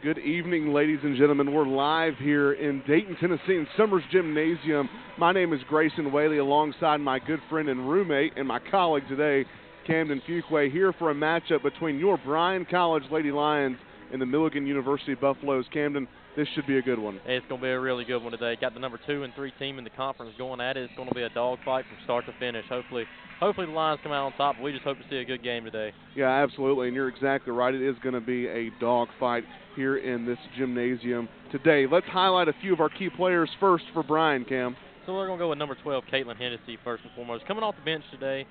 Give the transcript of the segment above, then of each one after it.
Good evening, ladies and gentlemen. We're live here in Dayton, Tennessee, in Summers Gymnasium. My name is Grayson Whaley, alongside my good friend and roommate and my colleague today, Camden Fuqua, here for a matchup between your Bryan College Lady Lions and the Milligan University Buffaloes. Camden, this should be a good one. It's going to be a really good one today. Got the number 2 and 3 team in the conference going at it. It's going to be a dogfight from start to finish. Hopefully the Lions come out on top. We just hope to see a good game today. Yeah, absolutely, and you're exactly right. It is going to be a dogfight here in this gymnasium today. Let's highlight a few of our key players first for Bryan, Cam. So we're going to go with number 12, Caitlin Hennessy, first and foremost. Coming off the bench today.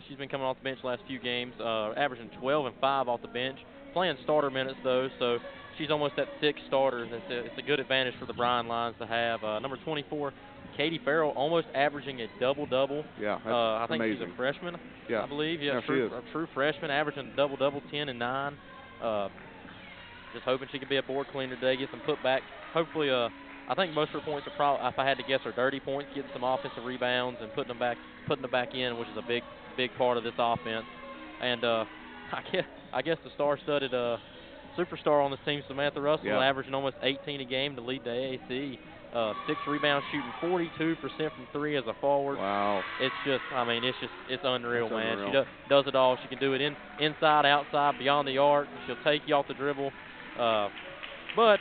She's been coming off the bench the last few games, averaging 12 and 5 off the bench. Playing starter minutes, though, so she's almost at 6 starters. It's a good advantage for the Bryan Lions to have. Number 24, Katie Farrell, almost averaging a double-double. Yeah, that's I think amazing. She's a freshman, yeah. I believe. Yeah, she is. A true freshman, averaging a double-double, 10 and 9. Just hoping she can be a board cleaner today, get some putback. Hopefully, I think most of her points are probably, if I had to guess, are dirty points, getting some offensive rebounds and putting them back in, which is a big part of this offense. And I guess the star-studded superstar on this team, Samantha Russell, averaging almost 18 a game to lead the AAC. 6 rebounds, shooting 42% from 3 as a forward. Wow. It's unreal, man. Unreal. She does it all. She can do it inside, outside, beyond the arc. She'll take you off the dribble. But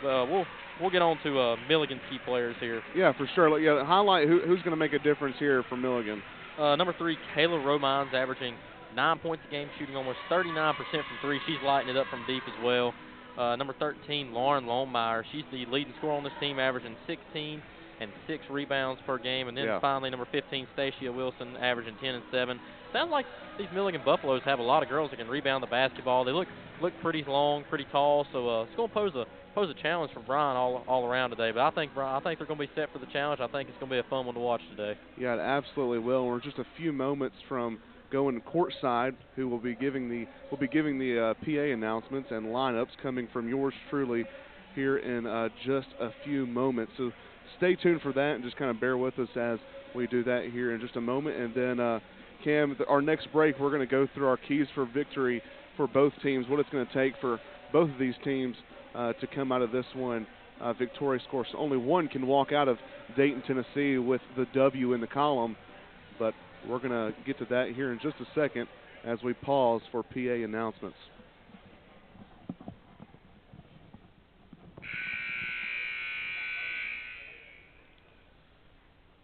we'll get on to Milligan's key players here. Yeah, for sure. Yeah, highlight who's going to make a difference here for Milligan. Number 3, Kayla Romines, averaging 9 points a game, shooting almost 39% from 3. She's lighting it up from deep as well. Number 13, Lauren Lohmeyer. She's the leading scorer on this team, averaging 16 and 6 rebounds per game. And then finally, number 15, Stacia Wilson, averaging 10 and 7. Sounds like these Milligan Buffaloes have a lot of girls that can rebound the basketball. They look pretty long, pretty tall, so it's going to pose a challenge for Bryan all around today. But I think they're going to be set for the challenge. I think it's going to be a fun one to watch today. Yeah, it absolutely will. We're just a few moments from going courtside, who will be giving the PA announcements and lineups coming from yours truly here in just a few moments. So stay tuned for that and just kind of bear with us as we do that here in just a moment. And then, Cam, our next break, we're going to go through our keys for victory for both teams, what it's going to take for both of these teams to come out of this one victorious. Of course, only one can walk out of Dayton, Tennessee with the W in the column, but we're going to get to that here in just a second as we pause for PA announcements.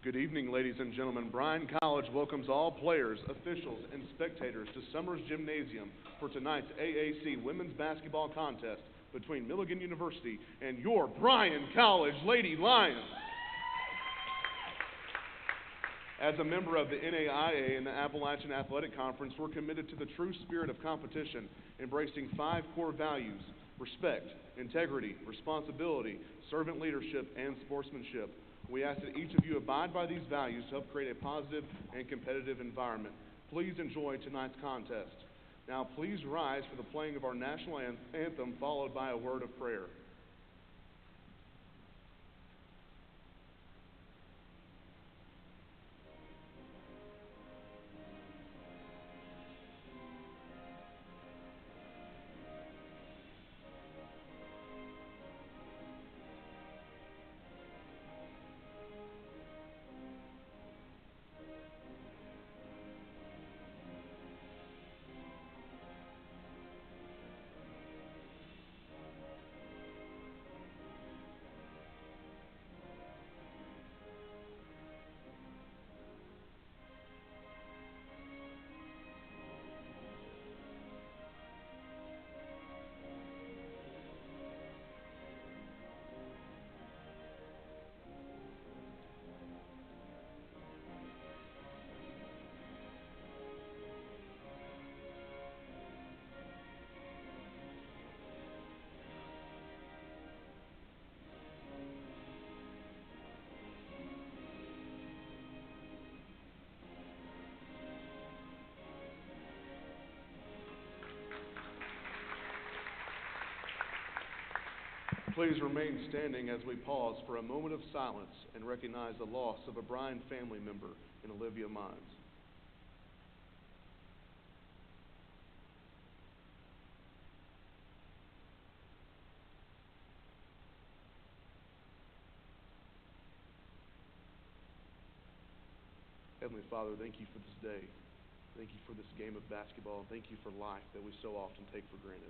Good evening, ladies and gentlemen. Bryan College welcomes all players, officials, and spectators to Summers Gymnasium for tonight's AAC Women's Basketball Contest between Milligan University and your Bryan College Lady Lions. As a member of the NAIA and the Appalachian Athletic Conference, we're committed to the true spirit of competition, embracing 5 core values: respect, integrity, responsibility, servant leadership, and sportsmanship. We ask that each of you abide by these values to help create a positive and competitive environment. Please enjoy tonight's contest. Now please rise for the playing of our national anthem, followed by a word of prayer. Please remain standing as we pause for a moment of silence and recognize the loss of a Bryan family member in Olivia Mines. Heavenly Father, thank you for this day. Thank you for this game of basketball. Thank you for life that we so often take for granted.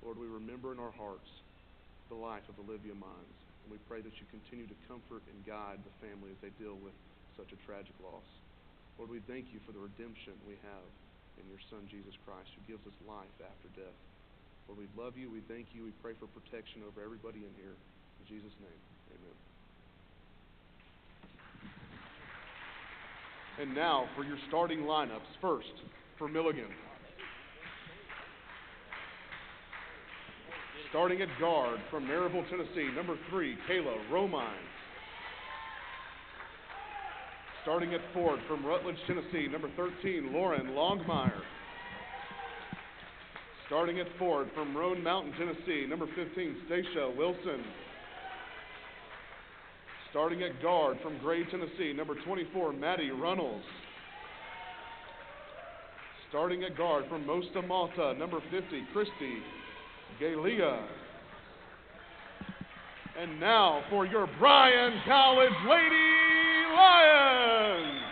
Lord, we remember in our hearts the life of Olivia Mines, and we pray that you continue to comfort and guide the family as they deal with such a tragic loss. Lord, we thank you for the redemption we have in your Son, Jesus Christ, who gives us life after death. Lord, we love you. We thank you. We pray for protection over everybody in here. In Jesus' name, amen. And now for your starting lineups. First, for Milligan. Starting at guard from Maryville, Tennessee, number 3, Kayla Romines. Starting at forward from Rutledge, Tennessee, number 13, Lauren Longmire. Starting at forward from Roan Mountain, Tennessee, number 15, Stacia Wilson. Starting at guard from Gray, Tennessee, number 24, Maddie Runnels. Starting at guard from Mosta Malta, number 50, Christy Galia. And now for your Bryan College Lady Lions.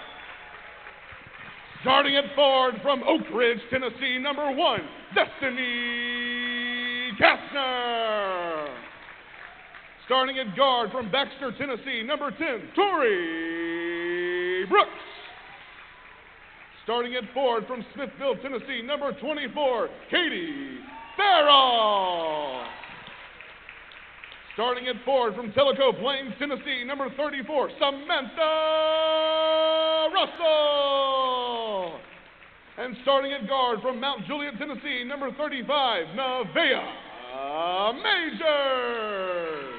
Starting at forward from Oak Ridge, Tennessee, number 1, Destiny Kastner. Starting at guard from Baxter, Tennessee, number 10, Tori Brooks. Starting at forward from Smithville, Tennessee, number 24, Katie Farrell. Starting at forward from Tellico Plains, Tennessee, number 34, Samantha Russell. And starting at guard from Mount Juliet, Tennessee, number 35, Nevaeh Majors.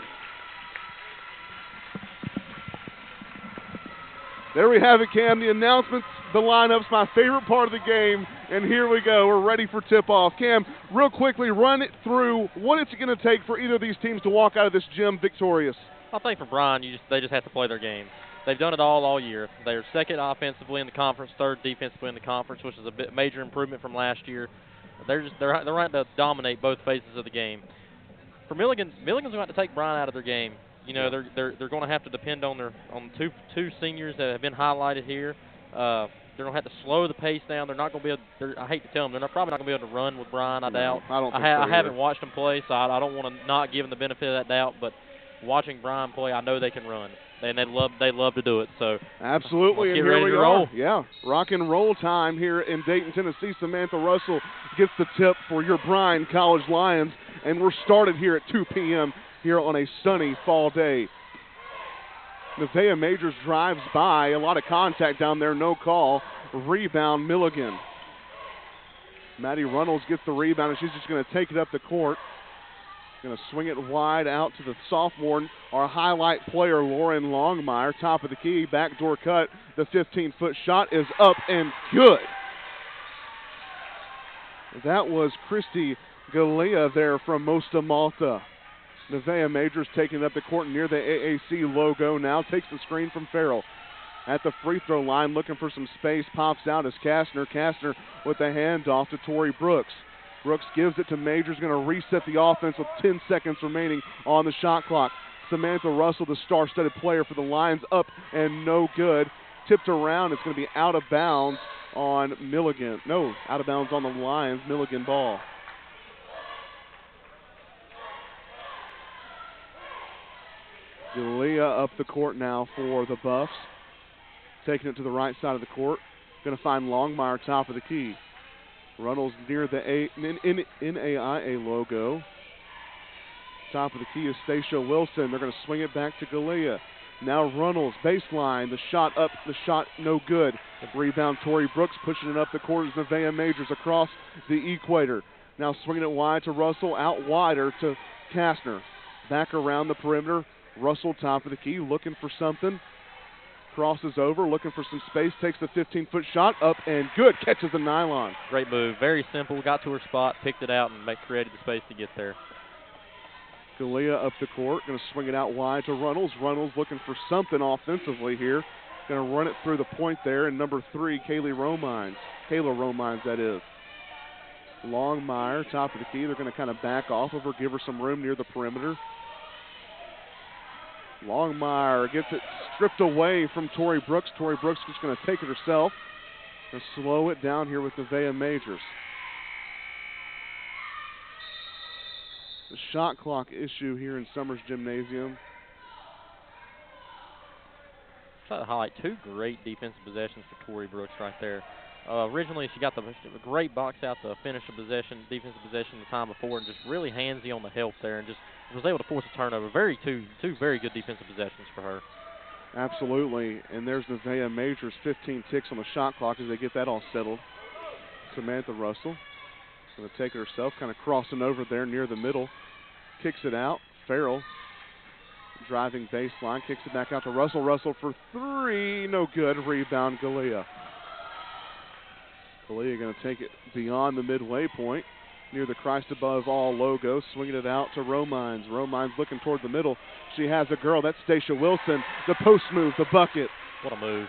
There we have it, Cam. The announcements, the lineups, my favorite part of the game. And here we go. We're ready for tip-off. Cam, real quickly, run it through what it's going to take for either of these teams to walk out of this gym victorious. I think for Bryan, they just have to play their game. They've done it all year. They're second offensively in the conference, third defensively in the conference, which is a major improvement from last year. They're right to dominate both phases of the game. For Milligan's going to have to take Bryan out of their game. You know, they're going to have to depend on two seniors that have been highlighted here. They're going to have to slow the pace down. They're not going to be able to, I hate to tell them, they're probably not going to be able to run with Bryan, I doubt. I haven't watched them play, so I don't want to not give them the benefit of that doubt, but watching Bryan play, I know they can run. And they love to do it. So absolutely, and here we are. Yeah, rock and roll time here in Dayton, Tennessee. Samantha Russell gets the tip for your Bryan College Lions, and we're started here at 2 p.m. here on a sunny fall day. Nevaeh Majors drives by. A lot of contact down there, no call. Rebound, Milligan. Maddie Runnels gets the rebound, and she's just going to take it up the court. Going to swing it wide out to the sophomore, our highlight player, Lauren Longmire. Top of the key, backdoor cut. The 15-foot shot is up and good. That was Christy Galia there from Mosta Malta. Nevaeh Majors taking it up the court near the AAC logo now. Takes the screen from Farrell. At the free throw line, looking for some space. Pops out as Kastner. Kastner with the handoff to Tori Brooks. Brooks gives it to Majors, going to reset the offense with 10 seconds remaining on the shot clock. Samantha Russell, the star-studded player for the Lions, up and no good. Tipped around, it's going to be out of bounds on Milligan. No, out of bounds on the Lions. Milligan ball. Galia up the court now for the Buffs. Taking it to the right side of the court. Going to find Longmire top of the key. Runnels near the NAIA logo. Top of the key is Stacia Wilson. They're going to swing it back to Galia. Now Runnels, baseline. The shot up, the shot no good. The rebound, Tori Brooks pushing it up the court as Nevaeh Majors across the equator. Now swinging it wide to Russell, out wider to Kastner. Back around the perimeter. Russell, top of the key, looking for something. Crosses over, looking for some space, takes the 15-foot shot, up and good, catches the nylon. Great move, very simple, got to her spot, picked it out, and created the space to get there. Galia up the court, going to swing it out wide to Runnels. Runnels looking for something offensively here. Going to run it through the point there, and number 3, Kayla Romines, that is. Longmire, top of the key, they're going to kind of back off of her, give her some room near the perimeter. Longmire gets it stripped away from Tori Brooks. Tori Brooks is going to take it herself and slow it down here with Nevaeh Majors. The shot clock issue here in Summers Gymnasium. Try to highlight two great defensive possessions for Tori Brooks right there. Originally, she got the great box out to finish a possession, defensive possession the time before, and just really handsy on the help there, and just was able to force a turnover. Two very good defensive possessions for her. Absolutely, and there's Nevaeh Majors, 15 ticks on the shot clock as they get that all settled. Samantha Russell going to take it herself, kind of crossing over there near the middle, kicks it out. Farrell driving baseline, kicks it back out to Russell. Russell for three, no good. Rebound, Galea. Galea going to take it beyond the midway point near the Christ Above All logo, swinging it out to Romines. Romines looking toward the middle. She has a girl. That's Stacia Wilson. The post move, the bucket. What a move.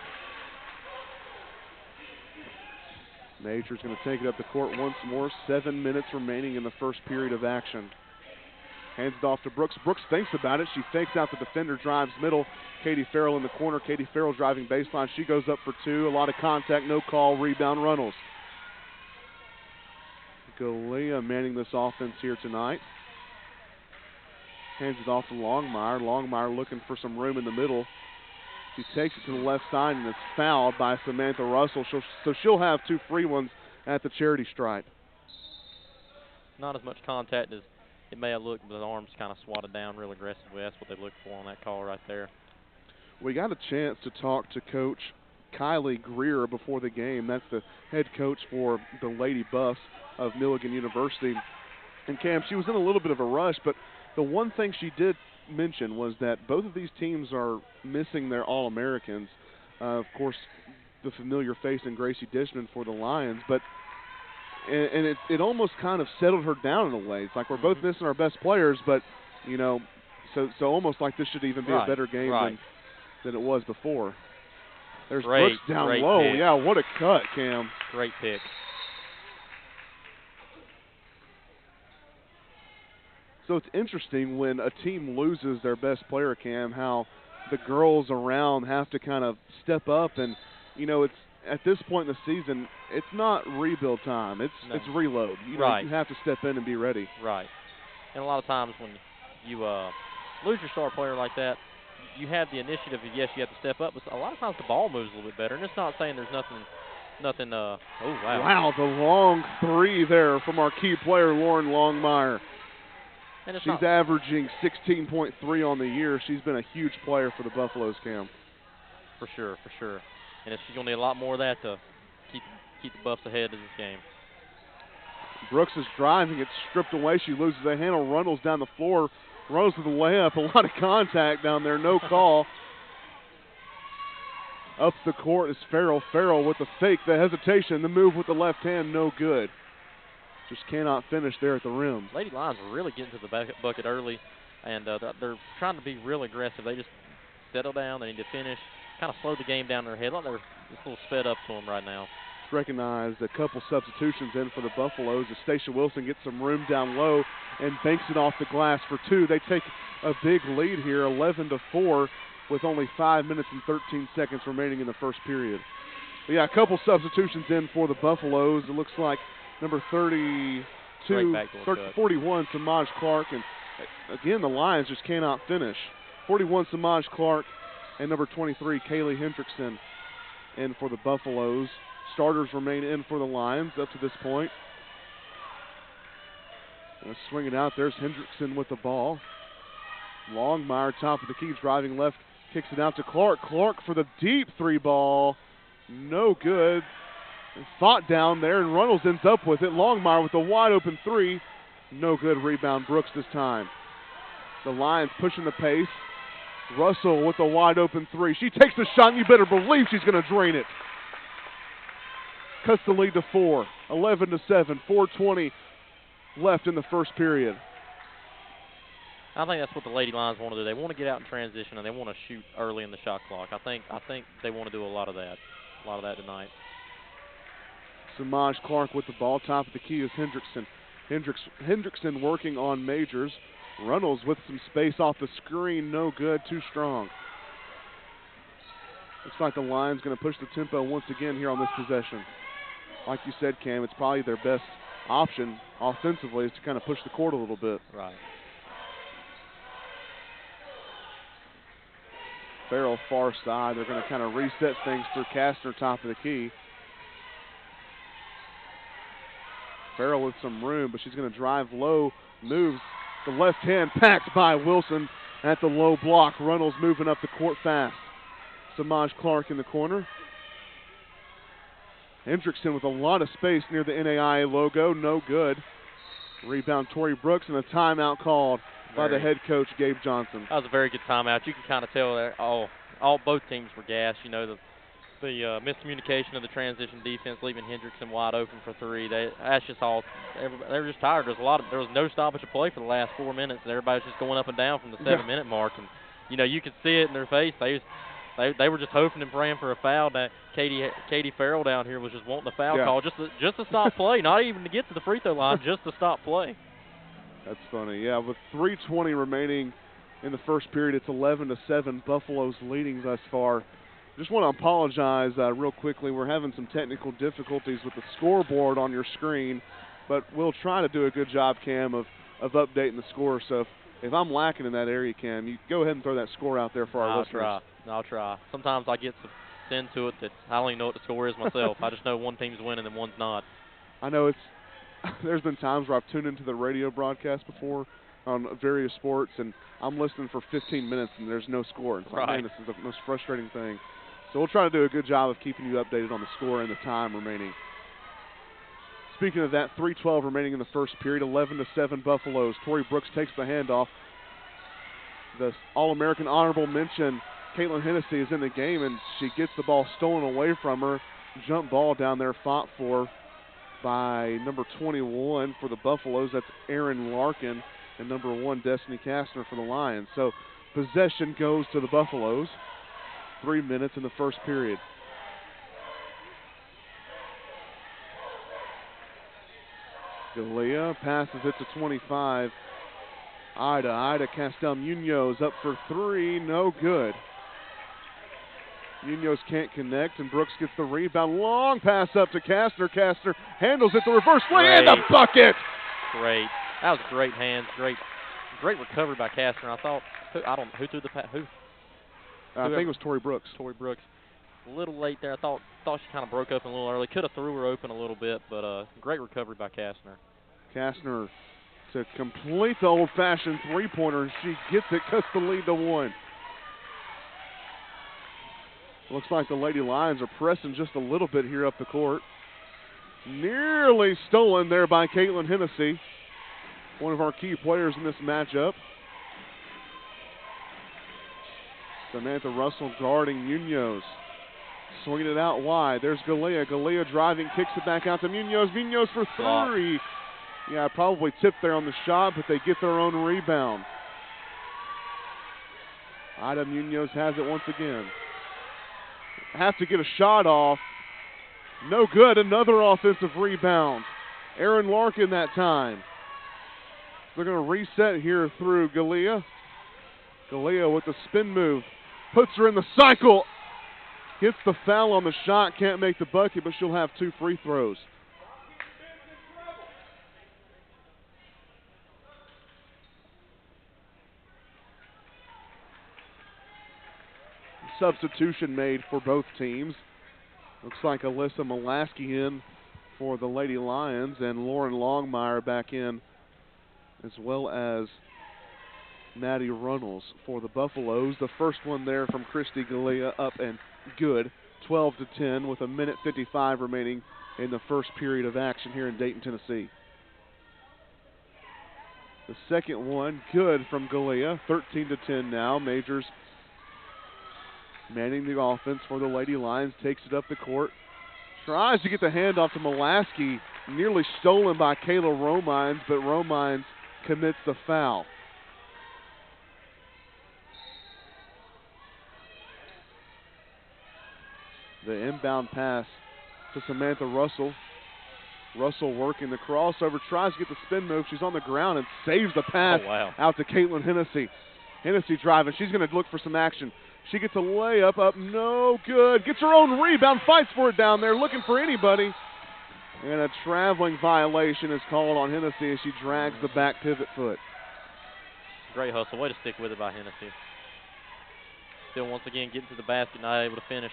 Major's going to take it up the court once more. 7 minutes remaining in the first period of action. Hands it off to Brooks. Brooks thinks about it. She fakes out the defender, drives middle. Katie Farrell in the corner. Katie Farrell driving baseline. She goes up for two. A lot of contact, no call. Rebound, Runnels. Galea manning this offense here tonight. Hands it off to Longmire. Longmire looking for some room in the middle. She takes it to the left side and it's fouled by Samantha Russell. So she'll have two free ones at the charity stripe. Not as much contact as it may have looked, but the arms kind of swatted down real aggressively. That's what they looked for on that call right there. We got a chance to talk to Coach Kylie Greer before the game. That's the head coach for the Lady Buffs of Milligan University. And Cam, she was in a little bit of a rush, but the one thing she did mention was that both of these teams are missing their All-Americans. Of course, the familiar face in Gracie Dishman for the Lions, but and it almost kind of settled her down in a way. It's like we're both missing our best players, but, you know, so almost like this should even be a better game than it was before. There's Brooks down low. Pick. Yeah, what a cut, Cam. Great pick. So it's interesting when a team loses their best player, Cam, how the girls around have to kind of step up. And, you know, it's at this point in the season, it's not rebuild time. It's reload. You know, you have to step in and be ready. Right. And a lot of times when you lose your star player like that, you have the initiative. Yes, you have to step up, but a lot of times the ball moves a little bit better. And it's not saying there's nothing. Oh wow! Wow, the long three there from our key player, Lauren Longmire. And she's averaging 16.3 on the year. She's been a huge player for the Buffaloes, Cam. For sure. And she's going to need a lot more of that to keep the Buffs ahead of this game. Brooks is driving. It's stripped away. She loses a handle. Runnels down the floor. Runnels with a layup. A lot of contact down there. No call. Up the court is Farrell. Farrell with the fake, the hesitation, the move with the left hand. No good. Just cannot finish there at the rim. Lady Lions are really getting to the bucket early, and they're trying to be real aggressive. They just settle down. They need to finish. Kind of slow the game down in their head. Like they're just a little sped up to them right now. Recognized a couple substitutions in for the Buffaloes as Stacia Wilson gets some room down low and banks it off the glass for two. They take a big lead here, 11-4, with only 5 minutes and 13 seconds remaining in the first period. But yeah, a couple substitutions in for the Buffaloes. It looks like number 41, Samaj Clark, and again, the Lions just cannot finish. 41, Samaj Clark, and number 23, Kaylee Hendrickson, in for the Buffaloes. Starters remain in for the Lions up to this point. Swing it out. There's Hendrickson with the ball. Longmire, top of the key, driving left, kicks it out to Clark. Clark for the deep three ball. No good. Fought down there, and Runnels ends up with it. Longmire with a wide open three. No good. Rebound, Brooks this time. The Lions pushing the pace. Russell with a wide open three. She takes the shot, and you better believe she's going to drain it. Cuts the lead to 4. 11-7. 4:20 left in the first period. I think that's what the Lady Lions want to do. They want to get out in transition, and they want to shoot early in the shot clock. I think they want to do a lot of that tonight. Samaj Clark with the ball. Top of the key is Hendrickson. Hendrickson working on Majors. Runnels with some space off the screen, no good, too strong. Looks like the Lions going to push the tempo once again here on this possession. Like you said, Cam, it's probably their best option offensively is to kind of push the court a little bit. Right. Farrell far side. They're going to kind of reset things through Kastner, top of the key. Farrell with some room, but she's going to drive low, moves the left hand, packed by Wilson at the low block. Runnels moving up the court fast. Samaj Clark in the corner. Hendrickson with a lot of space near the NAIA logo, no good. Rebound Tori Brooks, and a timeout called by the head coach, Gabe Johnson. That was a very good timeout. You can kind of tell there, both teams were gassed. You know, the miscommunication of the transition defense, leaving Hendrickson wide open for three. That's just all. They were just tired. There was no stoppage of play for the last 4 minutes, and everybody's just going up and down from the 7-minute mark. And you know, you could see it in their face. They were just hoping and praying for a foul. That Katie Farrell down here was just wanting a foul call just to stop play, not even to get to the free throw line, just to stop play. That's funny. Yeah, with 3:20 remaining in the first period, it's 11-7. Buffalo's leading thus far. Just want to apologize real quickly. We're having some technical difficulties with the scoreboard on your screen, but we'll try to do a good job, Cam, of updating the score. So if I'm lacking in that area, Cam, you go ahead and throw that score out there for our listeners. I'll try. Sometimes I get so into it that I don't even know what the score is myself. I just know one team's winning and one's not. I know there's been times where I've tuned into the radio broadcast before on various sports, and I'm listening for 15 minutes and there's no score. It's like, man, this is the most frustrating thing. So we'll try to do a good job of keeping you updated on the score and the time remaining. Speaking of that, 3:12 remaining in the first period, 11-7 Buffaloes. Tori Brooks takes the handoff. The All-American honorable mention, Caitlin Hennessy, is in the game, and she gets the ball stolen away from her. Jump ball down there fought for by number 21 for the Buffaloes. That's Erin Larkin, and number 1, Destiny Kastner for the Lions. So possession goes to the Buffaloes. 3 minutes in the first period. Galea passes it to 25. Ida Castel-Munoz up for three, no good. Munoz can't connect, and Brooks gets the rebound. Long pass up to Kastner. Kastner handles it, the reverse play, and the bucket! Great. That was great hands. Great recovery by Kastner. I thought, who threw the pass? I think it was Tori Brooks. Tori Brooks. A little late there. I thought she kind of broke open a little early. Could have threw her open a little bit, but great recovery by Kastner. Kastner to complete the old-fashioned three-pointer, and she gets it, cuts the lead to 1. Looks like the Lady Lions are pressing just a little bit here up the court. Nearly stolen there by Caitlin Hennessy, one of our key players in this matchup. Samantha Russell guarding Munoz. Swinging it out wide. There's Galea. Galea driving, kicks it back out to Munoz. Munoz for three. Yeah, probably tipped there on the shot, but they get their own rebound. Ida Munoz has it once again. Have to get a shot off. No good. Another offensive rebound. Erin Larkin that time. They're going to reset here through Galea. Galea with the spin move. Puts her in the cycle. Hits the foul on the shot. Can't make the bucket, but she'll have 2 free throws. Substitution made for both teams. Looks like Alyssa Molaski in for the Lady Lions and Lauren Longmire back in, as well as Maddie Runnels for the Buffaloes. The first one there from Christy Galea up and good. 12-10 with 1:55 remaining in the first period of action here in Dayton, Tennessee. The second one good from Galea. 13-10 now. Majors manning the offense for the Lady Lions. Takes it up the court. Tries to get the handoff to Molaski. Nearly stolen by Kayla Romines, but Romines commits the foul. The inbound pass to Samantha Russell. Russell working the crossover, tries to get the spin move. She's on the ground and saves the pass out to Caitlin Hennessy. Hennessy driving. She's going to look for some action. She gets a layup up, no good. Gets her own rebound, fights for it down there, looking for anybody. And a traveling violation is called on Hennessy as she drags the back pivot foot. Great hustle. Way to stick with it by Hennessy. Still, once again, getting to the basket, not able to finish.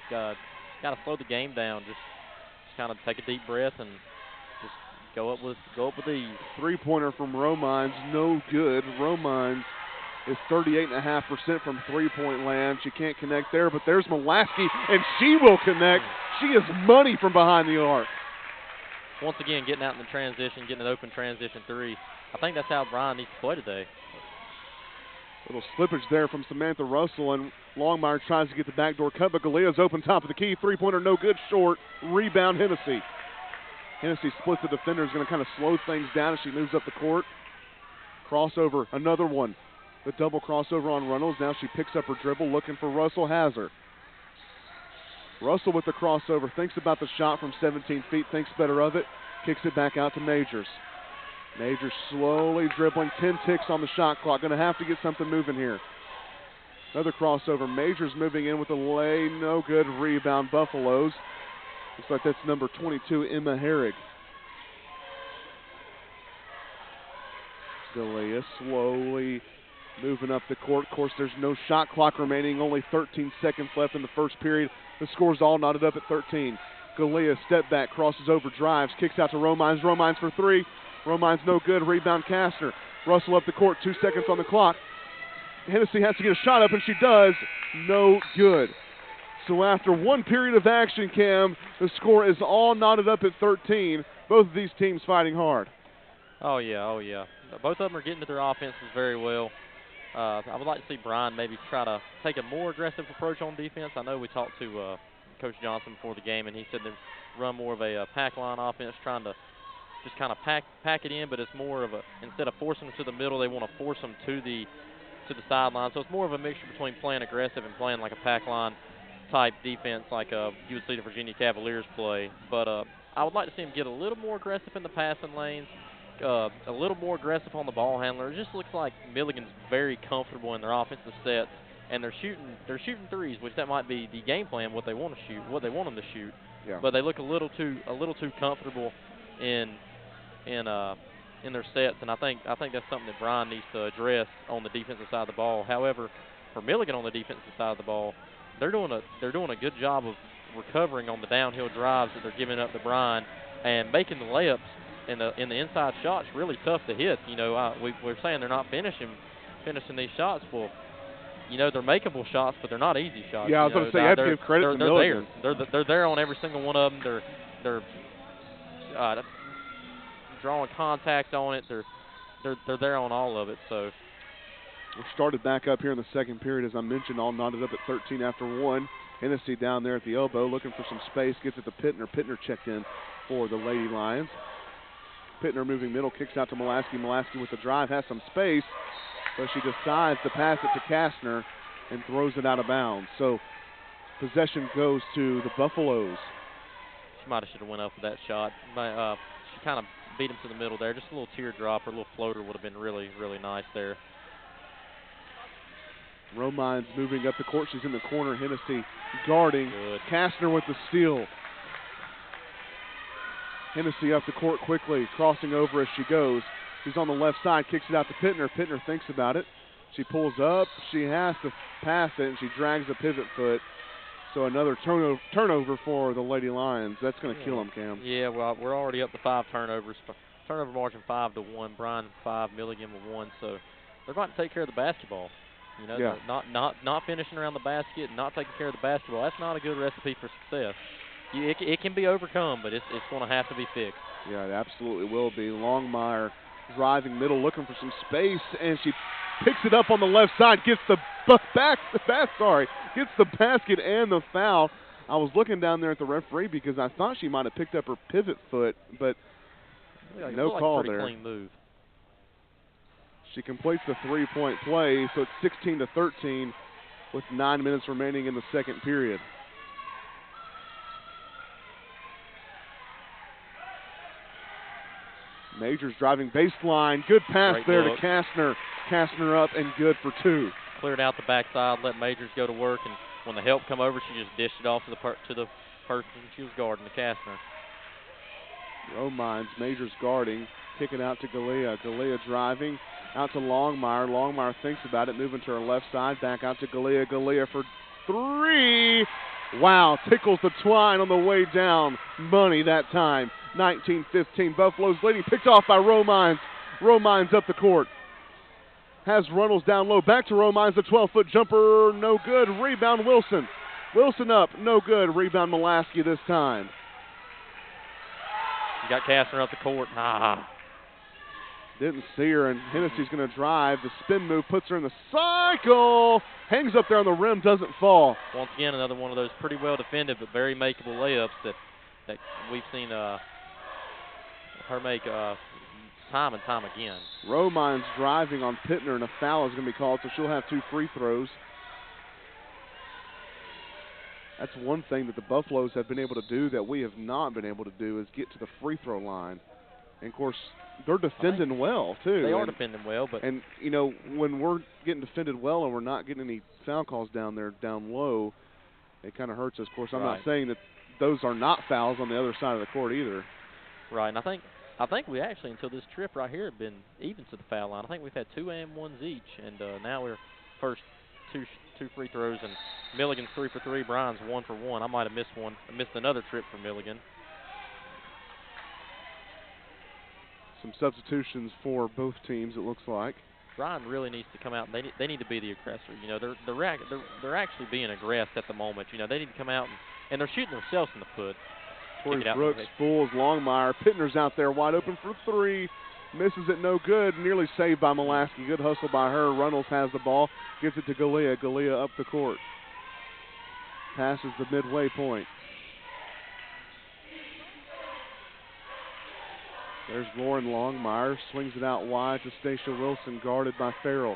Got to slow the game down. Just kind of take a deep breath and just go up with ease. Three-pointer from Romines, no good. Romines is 38.5% from three-point land. She can't connect there, but there's Mulaski, and she will connect. She is money from behind the arc. Once again, getting out in the transition, getting an open transition three. I think that's how Bryan needs to play today. Little slippage there from Samantha Russell, and Longmire tries to get the backdoor cut, but Galea's open top of the key. Three-pointer, no good, short. Rebound, Hennessy. Hennessy splits the defender, is going to kind of slow things down as she moves up the court. Crossover, another one. The double crossover on Reynolds. Now she picks up her dribble, looking for Russell, has her. Russell with the crossover, thinks about the shot from 17 feet, thinks better of it, kicks it back out to Majors. Majors slowly dribbling, 10 ticks on the shot clock. Going to have to get something moving here. Another crossover. Majors moving in with a lay. No good. Rebound, Buffaloes. Looks like that's number 22, Emma Herrig. Galea slowly moving up the court. Of course, there's no shot clock remaining. Only 13 seconds left in the first period. The score's all knotted up at 13. Galea step back, crosses over, drives, kicks out to Romines. Romines for three. Romines no good. Rebound Kastner. Russell up the court. 2 seconds on the clock. Hennessy has to get a shot up, and she does. No good. So after one period of action, Cam, the score is all knotted up at 13. Both of these teams fighting hard. Oh, yeah. Both of them are getting to their offenses very well. I would like to see Bryan maybe try to take a more aggressive approach on defense. I know we talked to Coach Johnson before the game, and he said they run more of a pack line offense, trying to just kind of pack it in, but it's more of a, instead of forcing them to the middle, they want to force them to the sideline. So it's more of a mixture between playing aggressive and playing like a pack line type defense like you would see the Virginia Cavaliers play. But I would like to see them get a little more aggressive in the passing lanes, a little more aggressive on the ball handler. It just looks like Milligan's very comfortable in their offensive sets, and they're shooting threes, which that might be the game plan, what they want to shoot, what they want them to shoot. Yeah. But they look a little too comfortable in their sets, and I think that's something that Bryan needs to address on the defensive side of the ball. However, for Milligan on the defensive side of the ball, they're doing a good job of recovering on the downhill drives that they're giving up to Bryan and making the layups in the inside shots really tough to hit. You know, we're saying they're not finishing these shots. Well, you know, they're makeable shots, but they're not easy shots. Yeah, I was going to say, you have to give credit to Milligan. They're there on every single one of them. They're drawing contact on it. They're there on all of it. So we started back up here in the second period, as I mentioned, all knotted up at 13 after one. Hennessy down there at the elbow looking for some space, gets it to Pittner. Pittner checked in for the Lady Lions. Pittner moving middle, kicks out to Mulaski. Mulaski with the drive, has some space, but she decides to pass it to Kastner and throws it out of bounds. So possession goes to the Buffaloes. She might have should have went up with that shot. She kind of beat him to the middle there. Just a little teardrop or a little floater would have been really, really nice there. Romines moving up the court. She's in the corner. Hennessy guarding. Good. Kastner with the steal. Hennessy up the court quickly, crossing over as she goes. She's on the left side, kicks it out to Pittner. Pittner thinks about it. She pulls up. She has to pass it, and she drags the pivot foot. So another turnover for the Lady Lions. That's going to kill them, Cam. Yeah, well, we're already up to 5 turnovers. Turnover margin 5-1. Bryan 5, Milligan with 1. So they're going to take care of the basketball. You know, yeah. Not finishing around the basket, not taking care of the basketball. That's not a good recipe for success. It can be overcome, but it's going to have to be fixed. Yeah, it absolutely will be. Longmire driving middle, looking for some space, and she picks it up on the left side, gets the basket and the foul. I was looking down there at the referee because I thought she might have picked up her pivot foot, but no call there. Clean move. She completes the three-point play, so it's 16-13 with 9 minutes remaining in the second period. Majors driving baseline. Good pass Great there look. to Kastner. Kastner up and good for 2. Cleared out the backside, let Majors go to work, and when the help come over, she just dished it off to the person she was guarding, the Kastner. Romines, Majors guarding, kick it out to Galea. Galea driving out to Longmire. Longmire thinks about it, moving to her left side, back out to Galea. Galea for 3. Wow, tickles the twine on the way down. Money that time. 19-15. Buffaloes leading, picked off by Romines. Romines up the court. Has Runnels down low, back to Romines, the 12-foot jumper, no good. Rebound Wilson. Wilson up, no good. Rebound Molaski this time. You got Kastner up the court. Didn't see her, and Hennessy's going to drive. The spin move puts her in the cycle. Hangs up there on the rim, doesn't fall. Once again, another one of those pretty well defended but very makeable layups that we've seen her make time and time again. Romines driving on Pittner, and a foul is going to be called, so she'll have 2 free throws. That's one thing that the Buffaloes have been able to do that we have not been able to do, is get to the free throw line. And, of course, they're defending well, too. They are defending well. And, you know, when we're getting defended well and we're not getting any foul calls down there, down low, it kind of hurts us. Of course, I'm not saying that those are not fouls on the other side of the court either. Right, and I think we actually, until this trip right here, have been even to the foul line. I think we've had 2 and 1s each, and now we're first two free throws, and Milligan's 3 for 3, Bryan's 1 for 1. I might have missed one. I missed another trip for Milligan. Some substitutions for both teams, it looks like. Bryan really needs to come out, and they need to be the aggressor. You know, they're actually being aggressed at the moment. You know, they need to come out, and they're shooting themselves in the foot. Tori Brooks fools Longmire. Pittner's out there wide open for 3. Misses it, no good. Nearly saved by Molaski. Good hustle by her. Runnels has the ball. Gives it to Galea. Galea up the court. Passes the midway point. There's Lauren Longmire. Swings it out wide to Stacia Wilson, guarded by Farrell.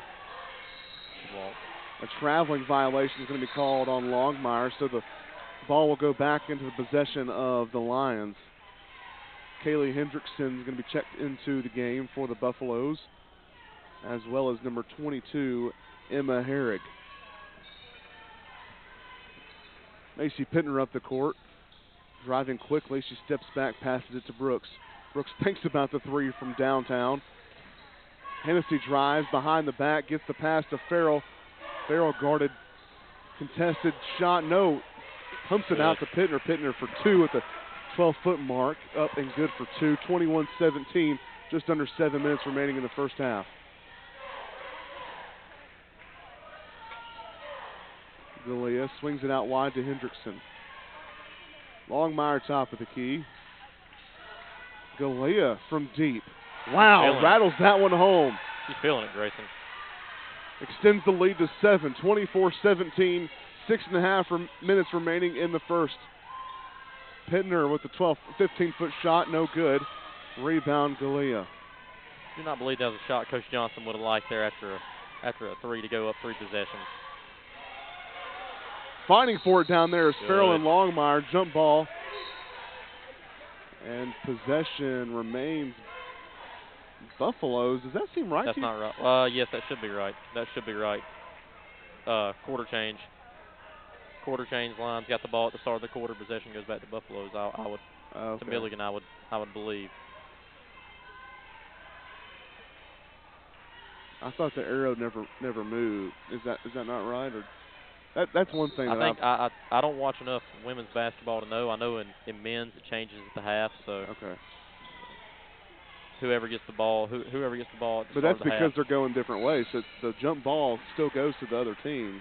A traveling violation is going to be called on Longmire, so the ball will go back into the possession of the Lions. Kaylee Hendrickson is going to be checked into the game for the Buffaloes, as well as number 22, Emma Herrig. Macy Pittner up the court. Driving quickly, she steps back, passes it to Brooks. Brooks thinks about the 3 from downtown. Hennessy drives behind the back, gets the pass to Farrell. Farrell guarded, contested shot, no. Pumps it out to Pittner. Pittner for 2 at the 12-foot mark, up and good for 2. 21-17, just under 7 minutes remaining in the first half. Galea swings it out wide to Hendrickson. Longmire top of the key. Galea from deep. Wow, rattles that one home. She's feeling it, Grayson. Extends the lead to 7, 24-17, 6.5 minutes remaining in the first. Pittner with the 15-foot shot, no good. Rebound, Galea. Do not believe that was a shot Coach Johnson would have liked there after a 3 to go up 3 possessions. Fighting for it down there is Farrell and Longmire. Jump ball. And possession remains Buffaloes. Does that seem right? That's not right. Yes, that should be right. That should be right. Quarter change. Quarter change. Lions got the ball at the start of the quarter. Possession goes back to Buffaloes. I would to Milligan. I would believe. I thought the arrow never moved. Is that not right? Or that's one thing. I don't watch enough women's basketball to know. I know in men's it changes at the half. So okay. Whoever gets the ball, whoever gets the ball. But that's because they're going different ways. So the jump ball still goes to the other team.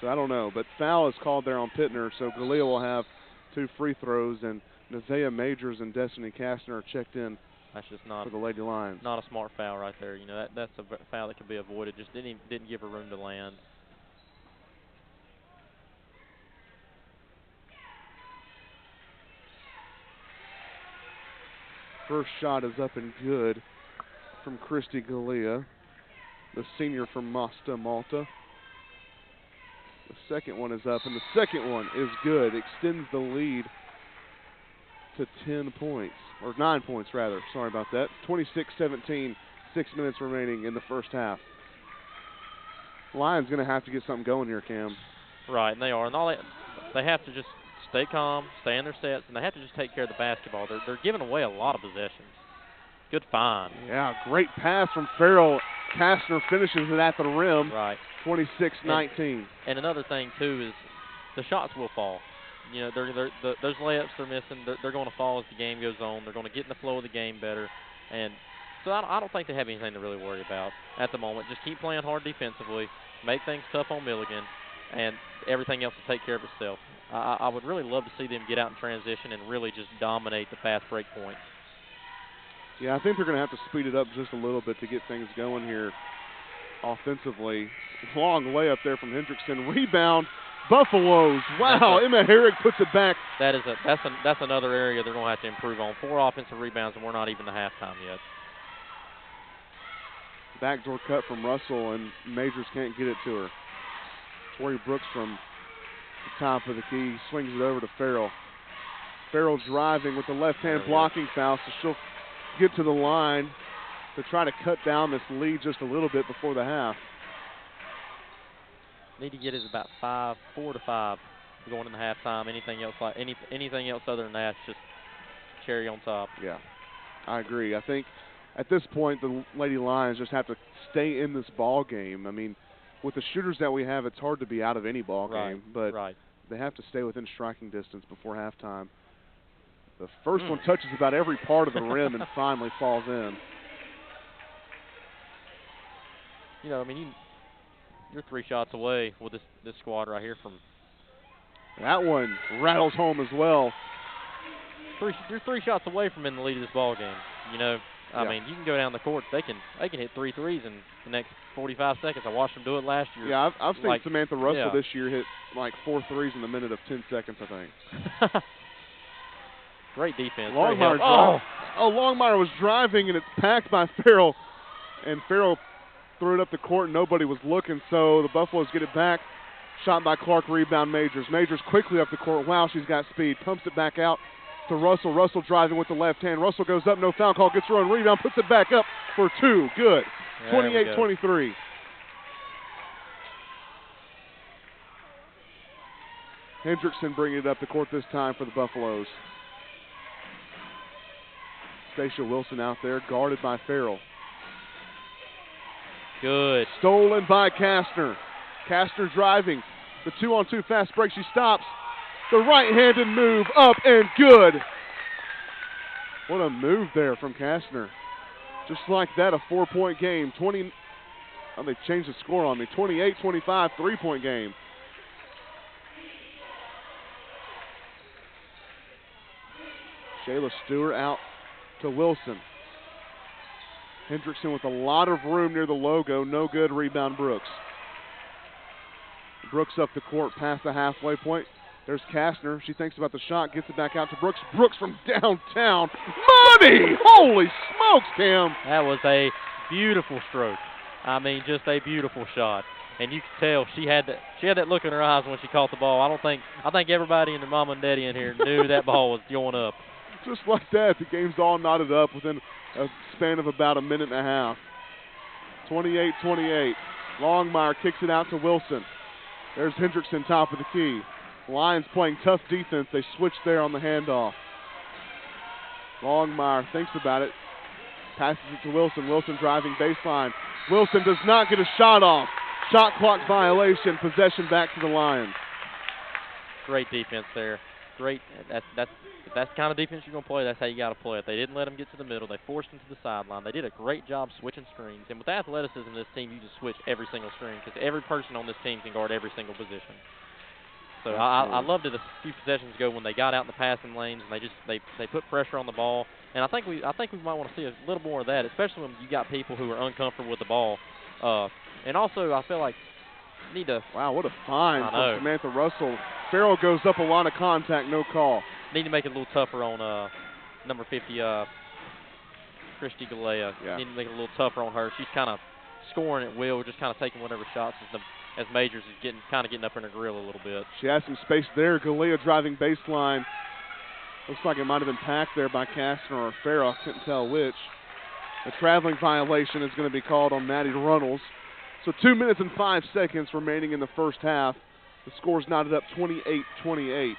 So I don't know. But foul is called there on Pittner. So Galea will have 2 free throws, and Nevaeh Majors and Destiny Kastner are checked in. That's just not for the Lady Lions. Not a smart foul right there. You know that's a foul that could be avoided. Just didn't give her room to land. First shot is up and good from Christy Galea, the senior from Masta Malta. The second one is up, and the second one is good. Extends the lead to 10 points, or 9 points rather. Sorry about that. 26-17, 6 minutes remaining in the first half. Lions going to have to get something going here, Cam. Right, and they are. And they have to just stay calm, stay in their sets, and they have to just take care of the basketball. They're giving away a lot of possessions. Good find. Yeah, great pass from Farrell. Kastner finishes it at the rim. Right. 26-19. And another thing, too, is the shots will fall. You know, those layups they're missing, they're going to fall as the game goes on. They're going to get in the flow of the game better. And so I don't think they have anything to really worry about at the moment. Just keep playing hard defensively, make things tough on Milligan, and everything else will take care of itself. I would really love to see them get out in transition and really just dominate the fast break point. Yeah, I think they're going to have to speed it up just a little bit to get things going here offensively. Long layup there from Hendrickson. Rebound, Buffaloes. Wow, Emma Herrick puts it back. That's another area they're going to have to improve on. 4 offensive rebounds, and we're not even to halftime yet. Backdoor cut from Russell, and Majors can't get it to her. Tori Brooks from the top of the key swings it over to Farrell. Farrell driving with the left hand blocking foul, so she'll get to the line to try to cut down this lead just a little bit before the half. Need to get it about 4 to 5 going into halftime. Anything else other than that, just cherry on top. Yeah, I agree. I think at this point the Lady Lions just have to stay in this ball game. I mean, with the shooters that we have, it's hard to be out of any ball game, but they have to stay within striking distance before halftime. The first one touches about every part of the rim and finally falls in. You know, I mean, you're 3 shots away with this squad right here from. That one rattles home as well. You're 3 shots away from in the lead of this ball game. You know, I mean, you can go down the court. They can hit 3 threes in the next 45 seconds. I watched them do it last year. Yeah, I've seen Samantha Russell this year hit like 4 threes in a minute of 10 seconds, I think. Great defense. Longmire, Longmire was driving, and it's packed by Farrell. And Farrell threw it up the court, and nobody was looking, so the Buffaloes get it back. Shot by Clark, rebound Majors. Majors quickly up the court. Wow, she's got speed. Pumps it back out to Russell. Russell driving with the left hand. Russell goes up, no foul call, gets her own rebound, puts it back up for 2. Good. 28-23. Hendrickson bringing it up the court this time for the Buffaloes. Stacia Wilson out there, guarded by Farrell. Good. Stolen by Kastner. Kastner driving. The 2-on-2 fast break. She stops. The right-handed move up and good. What a move there from Kastner. Just like that, a 4-point game. They changed the score on me. 28-25, 3-point game. Shayla Stewart out to Wilson. Hendrickson with a lot of room near the logo. No good. Rebound Brooks. Brooks up the court past the halfway point. There's Kastner. She thinks about the shot. Gets it back out to Brooks. Brooks from downtown. Money! Holy smokes, Cam. That was a beautiful stroke. I mean, just a beautiful shot. And you could tell she had that look in her eyes when she caught the ball. I think everybody and their mama and daddy in here knew that ball was going up. Just like that, the game's all knotted up within a span of about a minute and a half. 28-28. Longmire kicks it out to Wilson. There's Hendrickson, top of the key. Lions playing tough defense. They switch there on the handoff. Longmire thinks about it. Passes it to Wilson. Wilson driving baseline. Wilson does not get a shot off. Shot clock violation. Possession back to the Lions. Great defense there. Great. If that's the kind of defense you're going to play, that's how you got to play it. They didn't let them get to the middle. They forced them to the sideline. They did a great job switching screens. And with the athleticism of this team, you just switch every single screen because every person on this team can guard every single position. So I loved it a few possessions ago when they got out in the passing lanes and they put pressure on the ball. And I think we might want to see a little more of that, especially when you got people who are uncomfortable with the ball. And also, I feel like you need to. Wow, what a find from Samantha Russell. Farrell goes up a lot of contact, no call. Need to make it a little tougher on number 50, Christy Galea. Yeah. Need to make it a little tougher on her. She's kind of scoring at will, just kind of taking whatever shots as Majors is getting up in her grill a little bit. She has some space there. Galea driving baseline. Looks like it might have been packed there by Kastner or Farrah. Couldn't tell which. A traveling violation is going to be called on Maddie Runnels. So 2 minutes and 5 seconds remaining in the first half. The score's knotted up 28-28.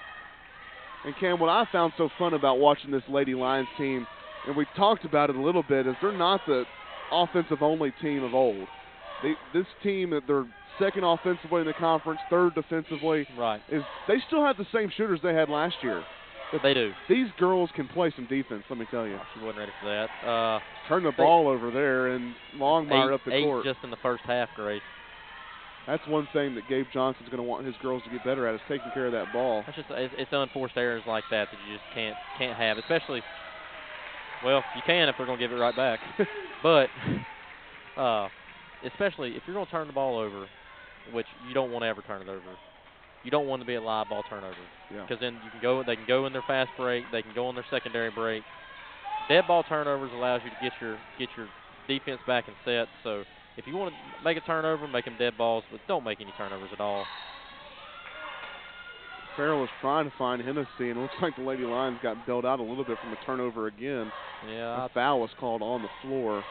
And Cam, what I found so fun about watching this Lady Lions team, and we talked about it a little bit, is they're not the offensive-only team of old. This team, they're second offensively in the conference, third defensively. Right. They still have the same shooters they had last year. They do. These girls can play some defense, let me tell you. She wasn't ready for that. Turn the ball over there, and Longmire up the court. 8 just in the first half, Grace. That's one thing that Gabe Johnson's going to want his girls to get better at, is taking care of that ball. It's just it's unforced errors like that you just can't have, especially. Well, you can if they're going to give it right back, but especially if you're going to turn the ball over, which you don't want to ever turn it over. You don't want to be a live ball turnover, because then they can go in their fast break, they can go on their secondary break. Dead ball turnovers allows you to get your defense back and set. So if you want to make a turnover, make them dead balls, but don't make any turnovers at all. Farrell was trying to find Hennessy, and it looks like the Lady Lions got bailed out a little bit from a turnover again. Yeah, a foul was called on the floor.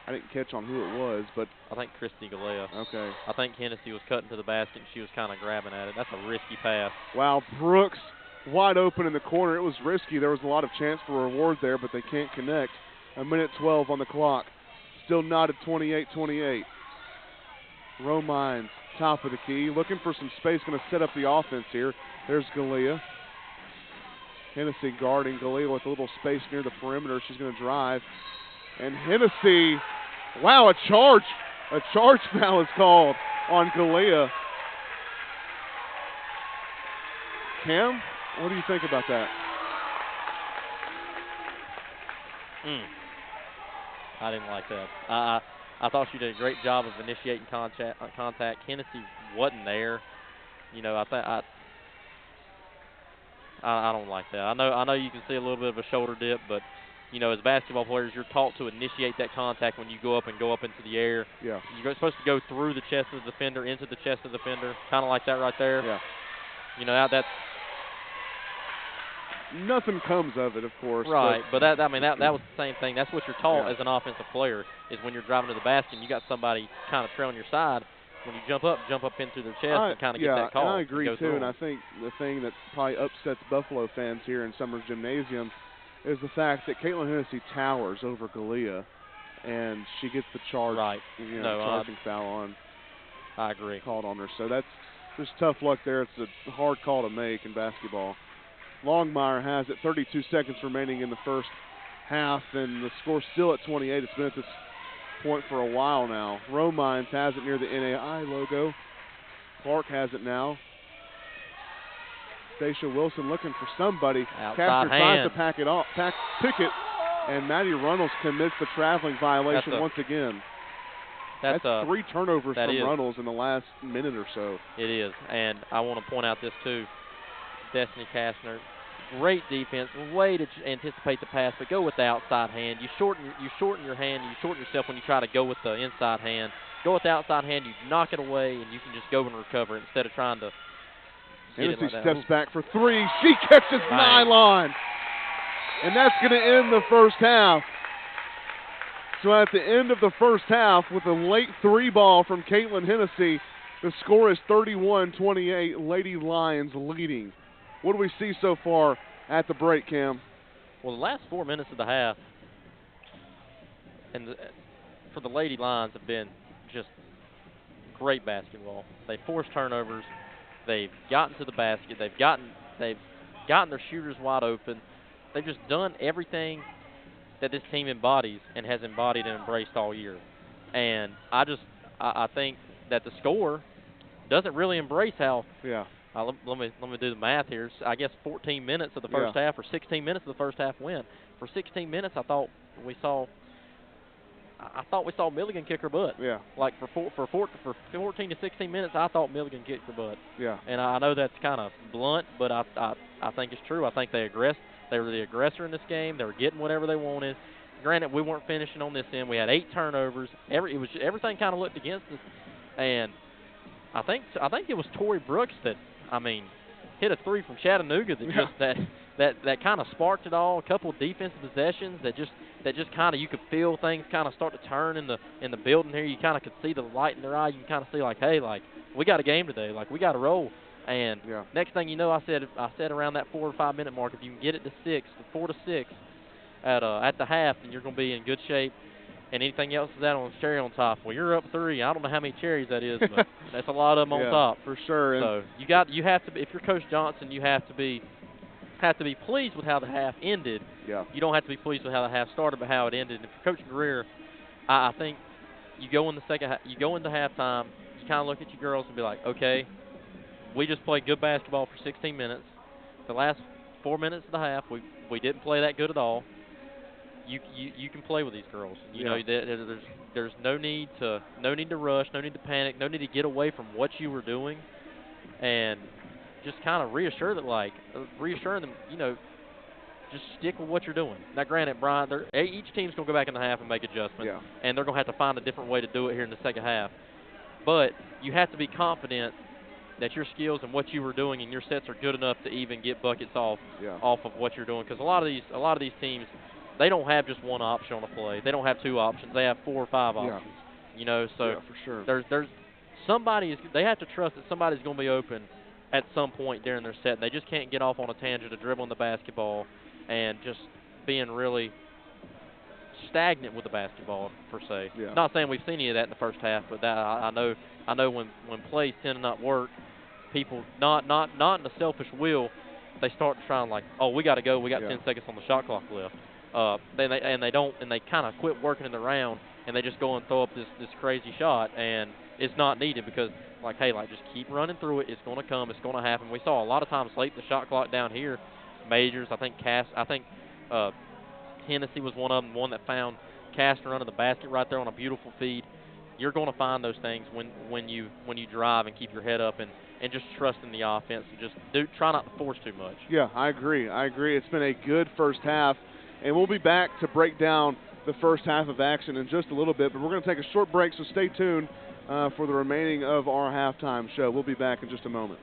I didn't catch on who it was, but I think Christy Galea. Okay. I think Hennessy was cutting to the basket, and she was kind of grabbing at it. That's a risky pass. Wow, Brooks wide open in the corner. It was risky. There was a lot of chance for reward there, but they can't connect. 1:12 on the clock. Still knotted 28-28. Romines, top of the key, looking for some space, going to set up the offense here. There's Galea. Hennessy guarding Galea with a little space near the perimeter. She's going to drive. And Hennessy, wow, a charge foul is called on Galea. Cam, what do you think about that? I didn't like that. I thought she did a great job of initiating contact. Hennessy wasn't there. You know, I don't like that. I know you can see a little bit of a shoulder dip, but you know, as basketball players, you're taught to initiate that contact when you go up into the air. Yeah. You're supposed to go through the chest of the defender, into the chest of the defender, kind of like that right there. Yeah. You know, that's nothing comes of it, of course. Right, but that was the same thing. That's what you're taught as an offensive player, is when you're driving to the basket and you got somebody kind of trailing your side. When you jump up in through their chest and kind of get that call. I agree too, and I think the thing that probably upsets Buffalo fans here in Summers Gymnasium is the fact that Caitlin Hennessy towers over Galea, and she gets the charge, charging foul on. I agree. Called on her, so that's just tough luck there. It's a hard call to make in basketball. Longmire has it. 32 seconds remaining in the first half, and the score's still at 28. It's been at this point for a while now. Romines has it near the NAI logo. Clark has it now. Stacia Wilson looking for somebody. Kastner tries to pick it, and Maddie Runnels commits the traveling violation once again. That's 3 turnovers from Runnels in the last minute or so. It is, and I want to point out this too. Destiny Kastner, great defense, way to anticipate the pass, but go with the outside hand. You shorten your hand, you shorten yourself when you try to go with the inside hand. Go with the outside hand, you knock it away, and you can just go and recover it instead of trying to Hennessy steps back for 3. She catches nylon. And that's going to end the first half. So at the end of the first half, with a late 3 ball from Caitlin Hennessy, the score is 31-28, Lady Lions leading. What do we see so far at the break, Cam? Well, the last 4 minutes of the half for the Lady Lions have been just great basketball. They forced turnovers. They've gotten to the basket. They've gotten their shooters wide open. They've just done everything that this team embodies and has embodied and embraced all year. And I think that the score doesn't really embrace how. Yeah. Let me do the math here. I guess 14 minutes of the first half or 16 minutes of the first half went. For 16 minutes, I thought we saw Milligan kick her butt. Yeah. Like for 14 to 16 minutes, I thought Milligan kicked her butt. Yeah. And I know that's kind of blunt, but I think it's true. I think they were the aggressor in this game. They were getting whatever they wanted. Granted, we weren't finishing on this end. We had 8 turnovers. Everything kind of looked against us. And I think it was Tori Brooks that, hit a three from Chattanooga that just that kind of sparked it all. A couple of defensive possessions that just kind of, you could feel things kind of start to turn in the building here. You kind of could see the light in their eye. You can kind of see like, hey, like we got a game today. Like we got to roll. And next thing you know, I said around that 4 or 5 minute mark, if you can get it to 4 to 6 at the half, then you're going to be in good shape. And anything else is that on the cherry on top. Well, you're up 3. I don't know how many cherries that is, but that's a lot of them on top for sure. So you have to be, if you're Coach Johnson, you have to be pleased with how the half ended. Yeah. You don't have to be pleased with how the half started, but how it ended. And if you're Coach Greer, I think you go in the you go into halftime, you kind of look at your girls and be like, okay, we just played good basketball for 16 minutes. The last 4 minutes of the half, we didn't play that good at all. You can play with these girls. You know, there's no need to rush, no need to panic, no need to get away from what you were doing, and just kind of reassure them, you know, just stick with what you're doing. Now, granted, Bryan, each team's going to go back in the half and make adjustments, and they're going to have to find a different way to do it here in the second half. But you have to be confident that your skills and what you were doing and your sets are good enough to even get buckets off of what you're doing. Because a lot of these teams, they don't have just one option on a play. They don't have 2 options. They have 4 or 5 options. You know, so for sure. There's they have to trust that somebody's going to be open at some point during their set. They just can't get off on a tangent of dribbling the basketball and just being really stagnant with the basketball per se. Not saying we've seen any of that in the first half, but that I know when plays tend to not work, people not in a selfish will, they start to try and like, oh, we got to go. We got 10 seconds on the shot clock left. They kind of quit working in the round, and they just go and throw up this crazy shot, and it's not needed because, like, hey, like, just keep running through it. It's going to come. It's going to happen. We saw a lot of times late in the shot clock down here, Majors, I think Hennessy was one of them, one that found Castor under the basket right there on a beautiful feed. You're going to find those things when you drive and keep your head up and just trust in the offense and just try not to force too much. Yeah, I agree. It's been a good first half, and we'll be back to break down the first half of action in just a little bit, but we're going to take a short break, so stay tuned for the remaining of our halftime show. We'll be back in just a moment.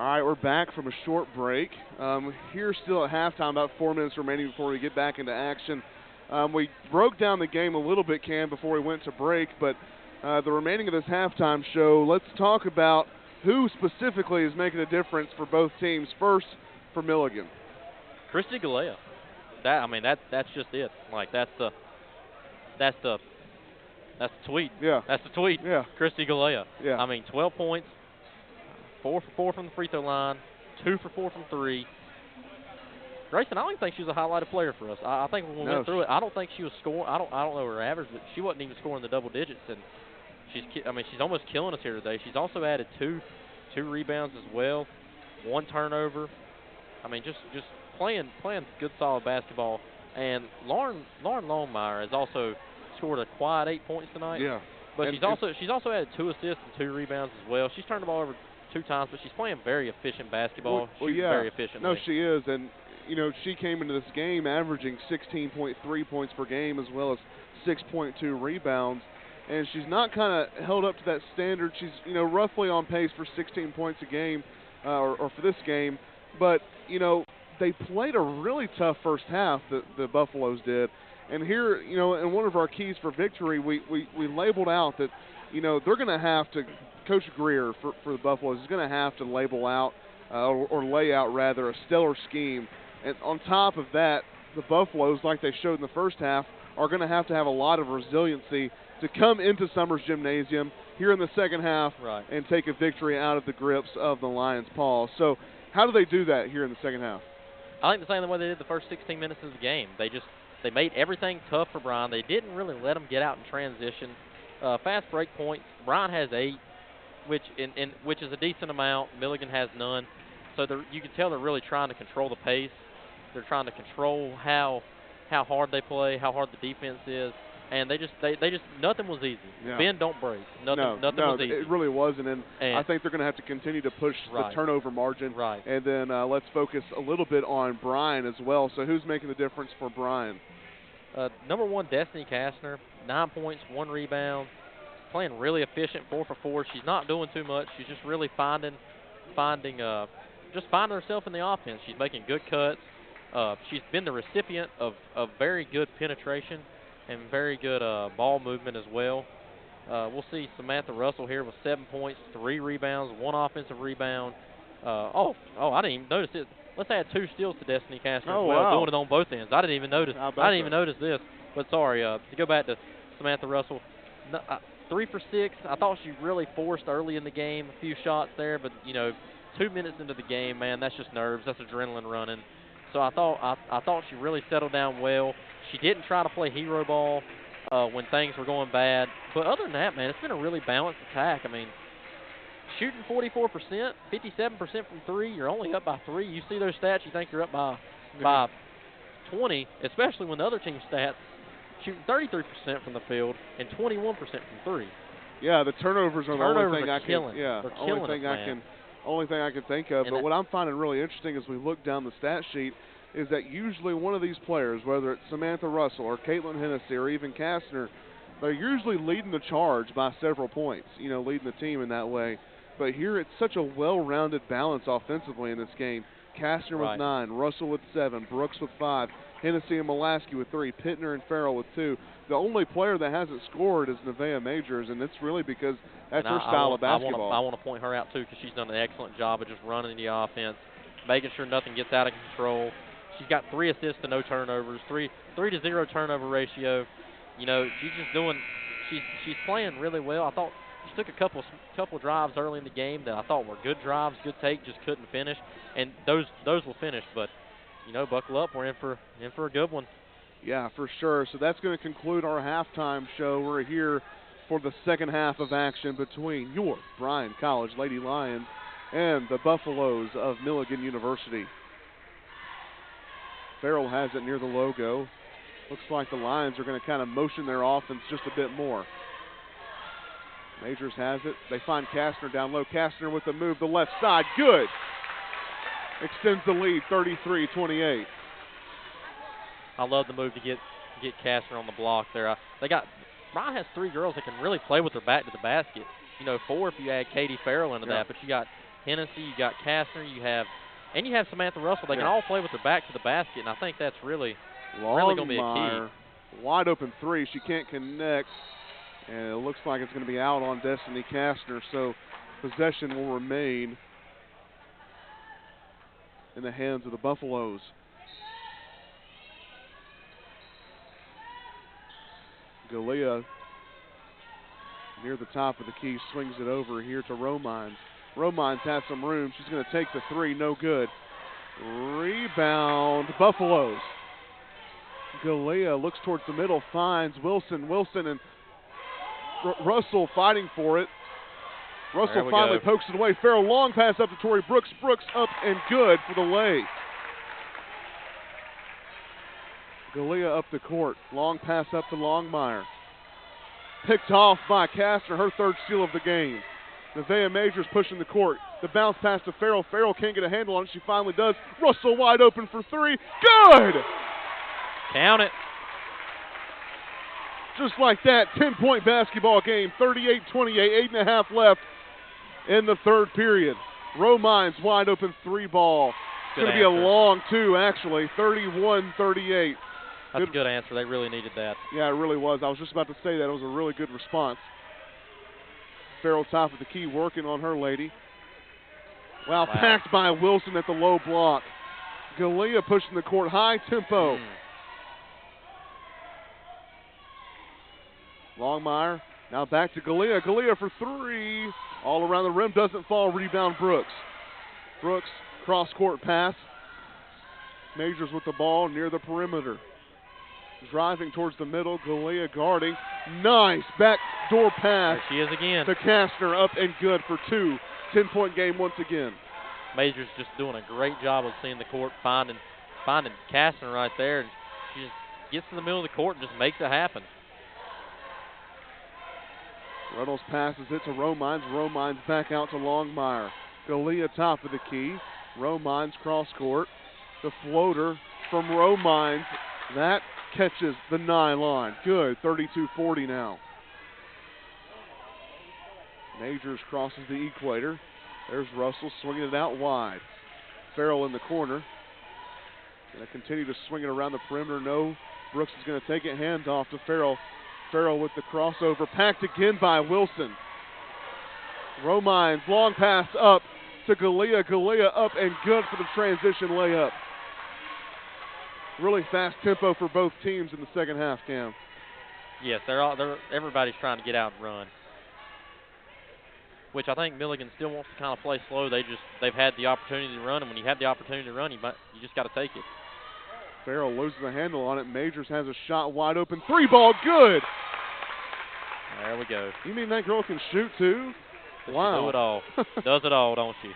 All right, we're back from a short break. Here still at halftime, about 4 minutes remaining before we get back into action. We broke down the game a little bit, Cam, before we went to break, but the remaining of this halftime show, let's talk about who specifically is making a difference for both teams. First, for Milligan. Christy Galea. That's just it. Like that's the tweet. Yeah. That's the tweet. Yeah. Christy Galea. Yeah. I mean, 12 points, 4 for 4 from the free throw line, 2 for 4 from 3. Grayson, I don't think she was a highlighted player for us. I think when we went through it, I don't think she was scoring. I don't know her average, but she wasn't even scoring the double digits. And she's almost killing us here today. She's also added two rebounds as well, 1 turnover. I mean, just playing good, solid basketball. And Lauren Longmire has also scored a quiet 8 points tonight. Yeah. But she's also added 2 assists and 2 rebounds as well. She's turned the ball over 2 times, but she's playing very efficient basketball. Well, yeah. Very efficiently. No, she is, and you know, she came into this game averaging 16.3 points per game as well as 6.2 rebounds, and she's not kind of held up to that standard. She's, you know, roughly on pace for 16 points a game, or for this game, but, you know, they played a really tough first half, the Buffaloes did, and here, you know, in one of our keys for victory, we labeled out that, you know, they're going to have to, Coach Greer for the Buffaloes is going to have to label out, or lay out rather, a stellar scheme. And on top of that, the Buffaloes, like they showed in the first half, are going to have a lot of resiliency to come into Summers Gymnasium here in the second half and take a victory out of the grips of the Lions' paw. So how do they do that here in the second half? I think the same way they did the first 16 minutes of the game. They made everything tough for Bryan. They didn't really let them get out in transition. Fast break points. Bryan has 8, which is a decent amount. Milligan has none. So you can tell they're really trying to control the pace. They're trying to control how hard they play, how hard the defense is, and they just nothing was easy. Yeah. Bend don't break. Nothing was easy. It really wasn't, and I think they're going to have to continue to push the turnover margin. Right. And then let's focus a little bit on Bryan as well. So who's making the difference for Bryan? Number 1, Destiny Kastner, 9 points, 1 rebound, playing really efficient, 4 for 4. She's not doing too much. She's just really finding herself in the offense. She's making good cuts. She's been the recipient of very good penetration and very good ball movement as well. We'll see Samantha Russell here with 7 points, 3 rebounds, 1 offensive rebound. I didn't even notice it. Let's add 2 steals to Destiny Kastner as well, doing it on both ends. I didn't even notice. This. But sorry, to go back to Samantha Russell, 3 for 6. I thought she really forced early in the game, a few shots there, but you know, 2 minutes into the game, man, that's just nerves. That's adrenaline running. So I thought she really settled down well. She didn't try to play hero ball when things were going bad. But other than that, man, it's been a really balanced attack. I mean, shooting 44%, 57% from 3. You're only up by 3. You see those stats, you think you're up by 20, especially when the other team's stats shooting 33% from the field and 21% from 3. Yeah, the turnovers are the only thing I can. Yeah, only thing I can think of. But what I'm finding really interesting as we look down the stat sheet is that usually one of these players, whether it's Samantha Russell or Caitlin Hennessy or even Kastner, they're usually leading the charge by several points, you know, leading the team in that way. But here it's such a well-rounded balance offensively in this game. Kastner with 9, Russell with 7, Brooks with 5, Hennessy and Molaski with 3, Pittner and Farrell with 2. The only player that hasn't scored is Nevaeh Majors, and it's really because that's her style of basketball. I want to point her out, too, because she's done an excellent job of just running the offense, making sure nothing gets out of control. She's got 3 assists to no turnovers, 3 to 0 turnover ratio. You know, she's playing really well. I thought she took a couple drives early in the game that I thought were good drives, good take, just couldn't finish, and those will finish. But you know, buckle up, we're in for a good one. Yeah, for sure. So that's going to conclude our halftime show. We're here for the second half of action between your Bryan College Lady Lions and the Buffaloes of Milligan University. Farrell has it near the logo. Looks like the Lions are going to kind of motion their offense just a bit more. Majors has it. They find Kastner down low. Kastner with the move, the left side. Good. Extends the lead, 33-28. I love the move to get Kastner on the block there. Bryan has 3 girls that can really play with their back to the basket. You know, 4 if you add Katie Farrell into that. But you got Hennessy, you got Kastner, you have Samantha Russell. They can all play with their back to the basket, and I think that's really going to be a key. Wide open three. She can't connect, and it looks like it's going to be out on Destiny Kastner, so possession will remain in the hands of the Buffaloes. Galea near the top of the key swings it over here to Romines. Romines has some room. She's going to take the three. No good. Rebound, Buffaloes. Galea looks towards the middle, finds Wilson. Wilson and Russell fighting for it. Russell finally pokes it away. Farrell, long pass up to Tori Brooks. Brooks up and good for the lay. Galea up the court. Long pass up to Longmire. Picked off by Kastner, her third steal of the game. Nevaeh Majors pushing the court. The bounce pass to Farrell. Farrell can't get a handle on it. She finally does. Russell wide open for three. Good! Count it. Just like that, 10-point basketball game, 38-28, 8.5 left in the third period. Romines wide open three ball. It's going to be a long two, actually, 31-38. That's a good answer. They really needed that. Yeah, it really was. I was just about to say that. It was a really good response. Farrell top of the key working on her lady. Wow, packed by Wilson at the low block. Galea pushing the court, high tempo. Longmire now back to Galea. Galea for three. All around the rim, doesn't fall. Rebound Brooks. Brooks, cross-court pass. Majors with the ball near the perimeter. Driving towards the middle, Galea guarding. Nice backdoor pass. There she is again. To Kastner, up and good for two. 10-point game once again. Majors just doing a great job of seeing the court, finding Kastner right there. And she just gets to the middle of the court and just makes it happen. Reynolds passes it to Romines. Romines back out to Longmire. Galea top of the key. Romines cross court. The floater from Romines. That catches the nylon. Good, 32-40 now. Majors crosses the equator. There's Russell swinging it out wide. Farrell in the corner. Going to continue to swing it around the perimeter. No, Brooks is going to take it. Handoff to Farrell. Farrell with the crossover. Packed again by Wilson. Romines, long pass up to Galea. Galea up and good for the transition layup. Really fast tempo for both teams in the second half, Cam. Yes, everybody's trying to get out and run. Which I think Milligan still wants to kind of play slow. They've had the opportunity to run, and when you have the opportunity to run, you just got to take it. Farrell loses the handle on it. Majors has a shot wide open. Three ball, good. There we go. You mean that girl can shoot too? Wow. She do it all. Does it all, don't she?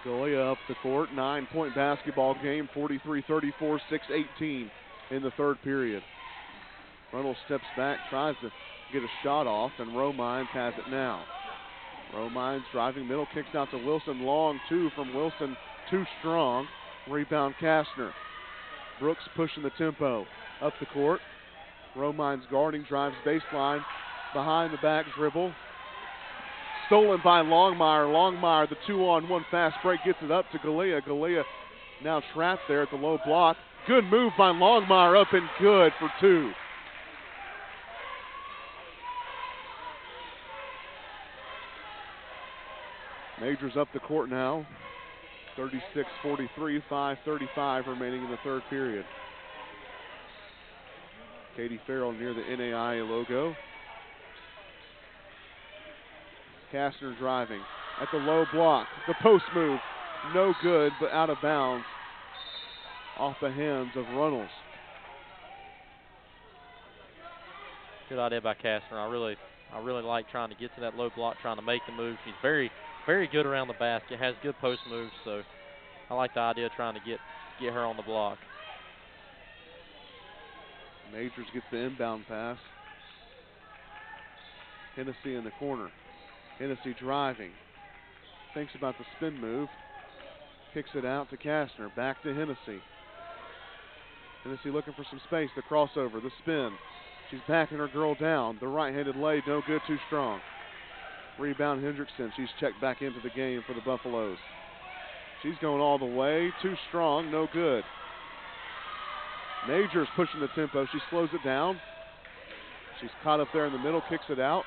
Galea up the court. 9-point basketball game. 43-34, 6-18 in the third period. Reynolds steps back, tries to get a shot off, and Romines has it now. Romines driving middle, kicks out to Wilson. Long two from Wilson, too strong. Rebound Kastner. Brooks pushing the tempo. Up the court. Romines guarding, drives baseline. Behind the back dribble. Stolen by Longmire. Longmire, the 2-on-1 fast break, gets it up to Galea. Galea now trapped there at the low block. Good move by Longmire, up and good for two. Majors up the court now. 36-43, 5:35 remaining in the third period. Katie Farrell near the NAIA logo. Kastner driving at the low block. The post move, no good, but out of bounds off the hands of Reynolds. Good idea by Kastner. I really like trying to get to that low block, trying to make the move. She's very, very good around the basket, has good post moves, so I like the idea of trying to get her on the block. Majors gets the inbound pass. Hennessy in the corner. Hennessy driving. Thinks about the spin move. Kicks it out to Kastner. Back to Hennessy. Hennessy looking for some space. The crossover, the spin. She's backing her girl down. The right-handed lay, no good, too strong. Rebound Hendrickson. She's checked back into the game for the Buffaloes. She's going all the way. Too strong. No good. Majors pushing the tempo. She slows it down. She's caught up there in the middle. Kicks it out.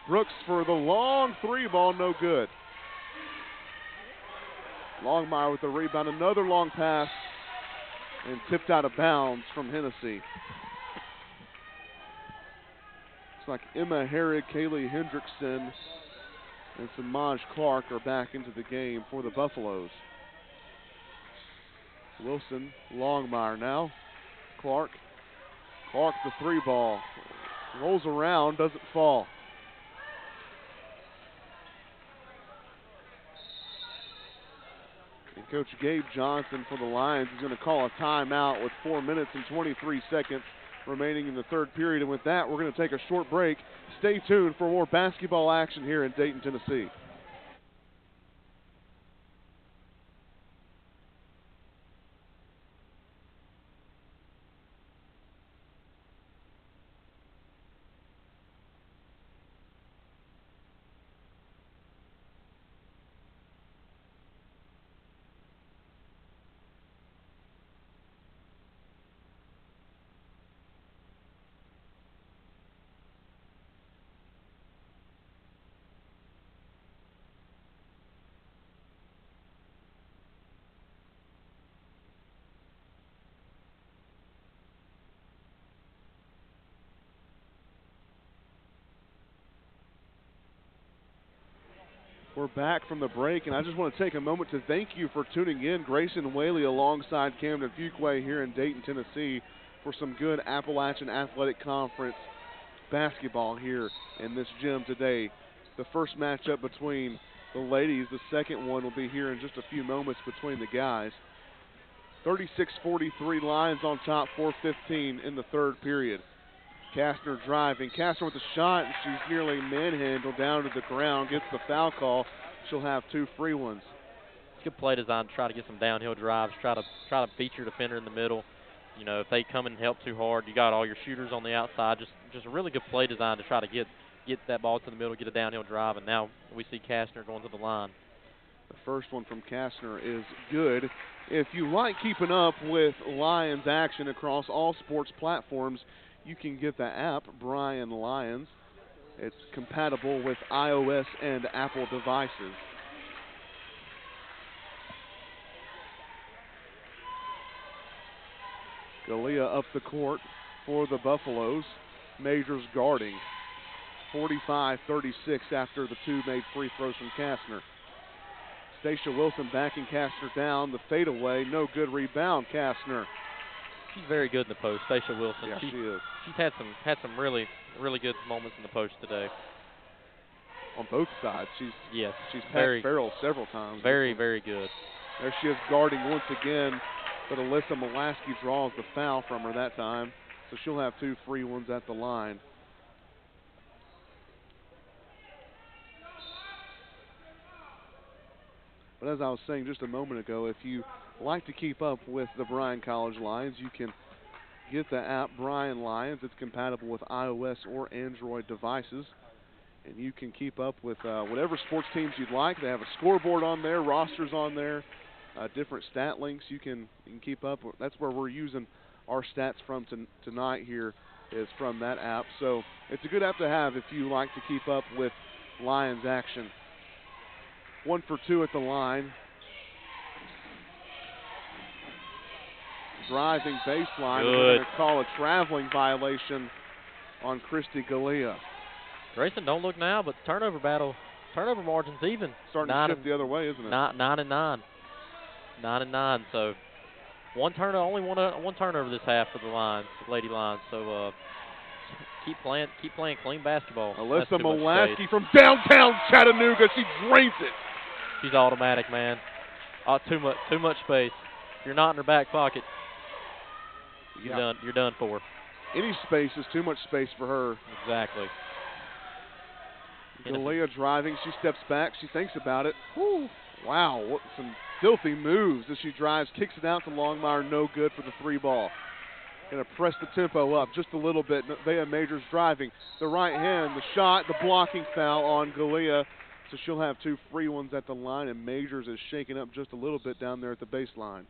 Brooks for the long three ball. No good. Longmire with the rebound. Another long pass. And tipped out of bounds from Hennessy. Looks like Emma Herrig, Kaylee Hendrickson, and Samaj Clark are back into the game for the Buffaloes. Wilson, Longmire now. Clark. Clark the three ball. Rolls around, doesn't fall. And Coach Gabe Johnson for the Lions is going to call a timeout with 4 minutes and 23 seconds remaining in the third period. And with that, we're going to take a short break. Stay tuned for more basketball action here in Dayton, Tennessee. We're back from the break, and I just want to take a moment to thank you for tuning in. Grayson Whaley alongside Camden Fuquay here in Dayton, Tennessee for some good Appalachian Athletic Conference basketball here in this gym today. The first matchup between the ladies, the second one will be here in just a few moments between the guys. 36-43 Lions on top, 4:15 in the third period. Kastner driving. Kastner with a shot, and she's nearly manhandled down to the ground. Gets the foul call. She'll have two free ones. It's good play design to try to get some downhill drives. Try to beat your defender in the middle. You know, if they come and help too hard, you got all your shooters on the outside. Just a really good play design to try to get that ball to the middle, get a downhill drive, and now we see Kastner going to the line. The first one from Kastner is good. If you like keeping up with Lions action across all sports platforms, you can get the app, Bryan Lions. It's compatible with iOS and Apple devices. Galea up the court for the Buffaloes. Majors guarding. 45-36 after the two made free throws from Kastner. Stacia Wilson backing Kastner down. The fadeaway, no good rebound, Kastner. She's very good in the post, Stacia Wilson. Yeah, she is. She's had some really good moments in the post today. On both sides, she's passed Farrell several times. Very good. There she is guarding once again, but Alyssa Molaski draws the foul from her that time, so she'll have two free ones at the line. But as I was saying just a moment ago, if you like to keep up with the Bryan College Lions, you can get the app Bryan Lions. It's compatible with iOS or Android devices. And you can keep up with whatever sports teams you'd like. They have a scoreboard on there, rosters on there, different stat links you can keep up. That's where we're using our stats from tonight here, is from that app. So it's a good app to have if you like to keep up with Lions action. 1 for 2 at the line. Driving baseline. We're going to call a traveling violation on Christy Galea. Grayson, don't look now, but turnover margin's even. Starting to shift the other way, isn't it? 9-9. 9-9. So only one turnover this half for the Lions, the Lady Lions. So keep playing clean basketball. Alyssa Molaski from downtown Chattanooga. She drains it. She's automatic, man. Too much space. If you're not in her back pocket, you're done for. Any space is too much space for her. Exactly. Galea driving. She steps back. She thinks about it. Whew. Wow, what some filthy moves as she drives. Kicks it out to Longmire. No good for the three ball. Going to press the tempo up just a little bit. Nevaeh Majors driving. The right hand, the shot, the blocking foul on Galea. So she'll have 2 free ones at the line, and Majors is shaking up just a little bit down there at the baseline.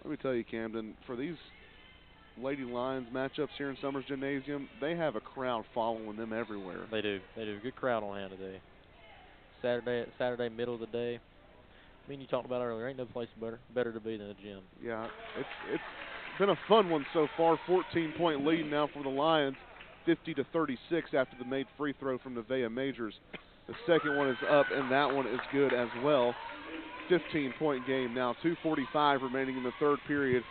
Let me tell you, Camden, for these Lady Lions matchups here in Summers Gymnasium, they have a crowd following them everywhere. They do. They do. Good crowd on hand today. Saturday, middle of the day. I mean, you talked about earlier, ain't no place better to be than a gym. Yeah, it's been a fun one so far. 14-point lead now for the Lions, 50-36 after the made free throw from Nevaeh Majors. The second one is up, and that one is good as well. 15-point game now, 2:45 remaining in the third period.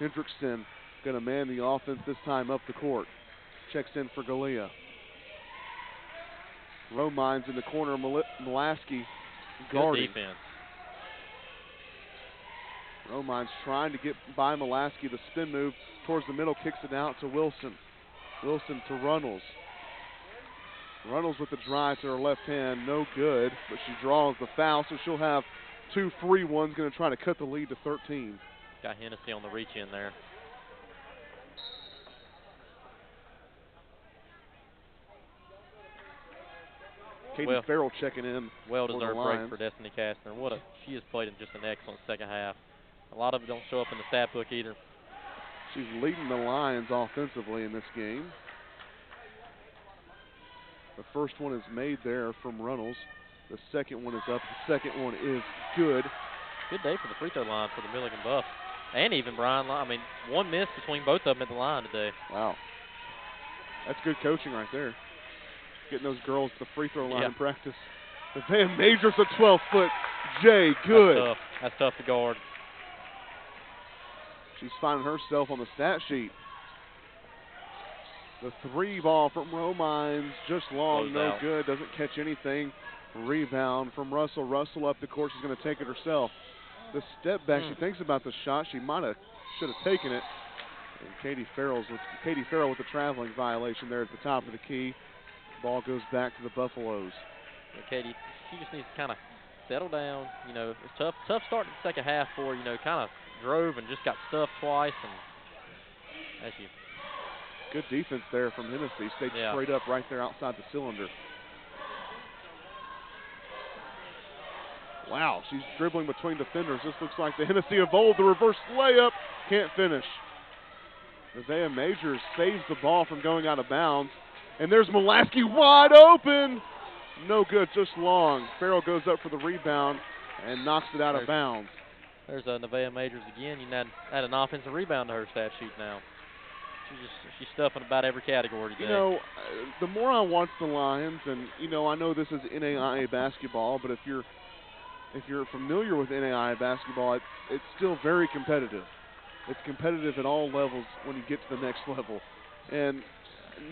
Hendrickson going to man the offense this time up the court. Checks in for Galea. Romines in the corner, Mulaski guarding. Good defense. Romines trying to get by Mulaski. The spin move towards the middle, kicks it out to Wilson. Wilson to Runnels. Runnels with the drive to her left hand, no good, but she draws the foul, so she'll have 2 free ones, going to try to cut the lead to 13. Got Hennessy on the reach in there. Katie Farrell checking in. Well-deserved break for Destiny Kastner. She has played in just an excellent second half. A lot of it don't show up in the stat book either. She's leading the Lions offensively in this game. The first one is made there from Runnels. The second one is up. The second one is good. Good day for the free throw line for the Milligan Buffs. And even Bryan. I mean, one miss between both of them at the line today. Wow. That's good coaching right there. Getting those girls to the free throw line in practice. Nevaeh Majors a 12-foot J. Good. That's tough to guard. She's finding herself on the stat sheet. The 3 ball from Romines, just long, no good, doesn't catch anything. Rebound from Russell. Russell up the court, she's going to take it herself. The step back, she thinks about the shot. She should have taken it. And Katie Farrell with the traveling violation there at the top of the key. Ball goes back to the Buffaloes. Yeah, Katie, she just needs to kind of settle down. You know, it's tough start in the second half for, you know, kind of drove and just got stuffed twice. And as you good defense there from Hennessy. Stayed straight up right there outside the cylinder. Wow, she's dribbling between defenders. This looks like the Hennessy of old. The reverse layup, can't finish. Nevaeh Majors saves the ball from going out of bounds. And there's Mulaski wide open. No good, just long. Farrell goes up for the rebound and knocks it out of bounds. There's Nevaeh Majors again. You add an offensive rebound to her stat sheet now. She's stuffing about every category today. You know, the more I watch the Lions, and you know, I know this is NAIA basketball, but if you're familiar with NAIA basketball, it's still very competitive. It's competitive at all levels when you get to the next level. And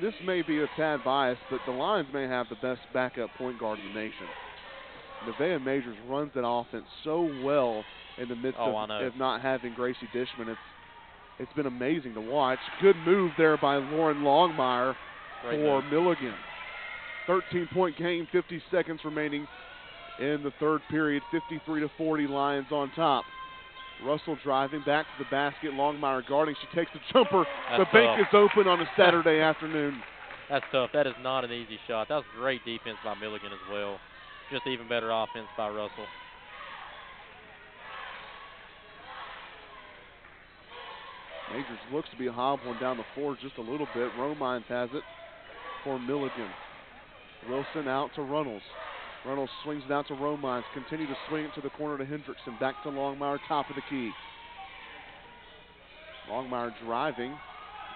this may be a tad biased, but the Lions may have the best backup point guard in the nation. Nevaeh Majors runs that offense so well in the midst of not having Gracie Dishman. It's been amazing to watch. Good move there by Lauren Longmire for Milligan. 13-point game, 50 seconds remaining in the third period. 53-40, Lions on top. Russell driving back to the basket. Longmire guarding. She takes the jumper. The bank is open on a Saturday afternoon. That's tough. That is not an easy shot. That was great defense by Milligan as well. Just even better offense by Russell. Majors looks to be hobbling down the floor just a little bit. Romines has it for Milligan. Wilson out to Runnels. Runnels swings it out to Romines. Continue to swing it to the corner to Hendrickson. Back to Longmire, top of the key. Longmire driving.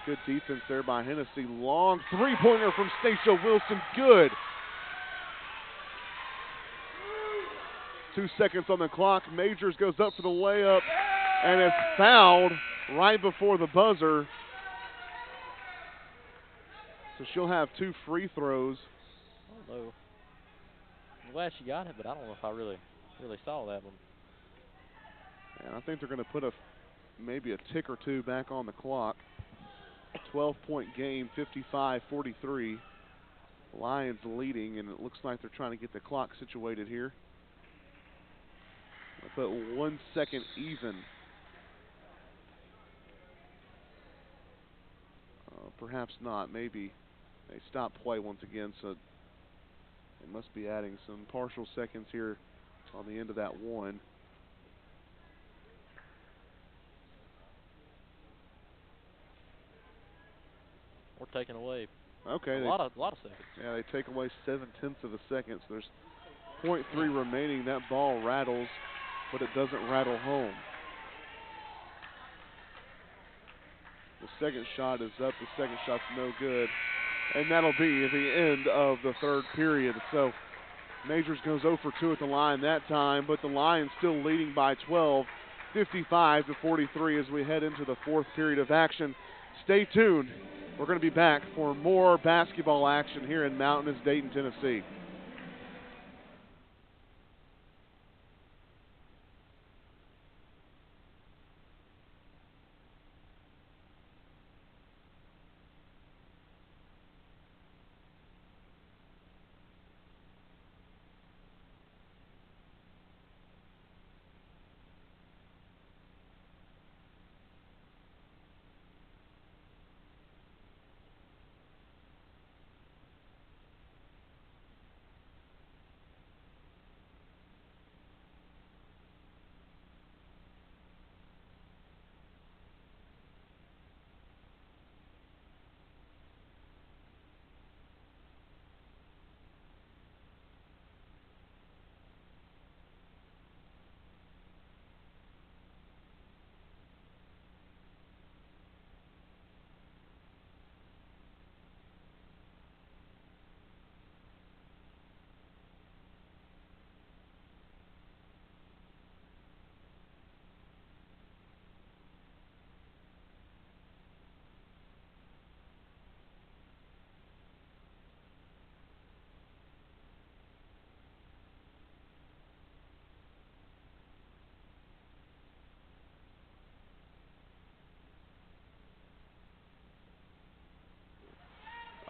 Good defense there by Hennessy. Long three-pointer from Stacia Wilson. Good. 2 seconds on the clock. Majors goes up for the layup and is fouled right before the buzzer. So she'll have 2 free throws. I don't know. I'm glad she got it, but I don't know if I really saw that one. And I think they're going to put maybe a tick or two back on the clock. 12-point game, 55-43. Lions leading, and it looks like they're trying to get the clock situated here. put 1 second even. Perhaps not. Maybe they stop play once again, so they must be adding some partial seconds here on the end of that one. Or taken away. Okay. A lot of seconds. Yeah, they take away 7/10 of a second. So there's 0.3 remaining. That ball rattles, but it doesn't rattle home. The second shot is up. The second shot's no good. And that'll be the end of the third period. So Majors goes 0 for 2 at the line that time, but the Lions still leading by 12, 55-43 as we head into the fourth period of action. Stay tuned. We're going to be back for more basketball action here in Mountainous, Dayton, Tennessee.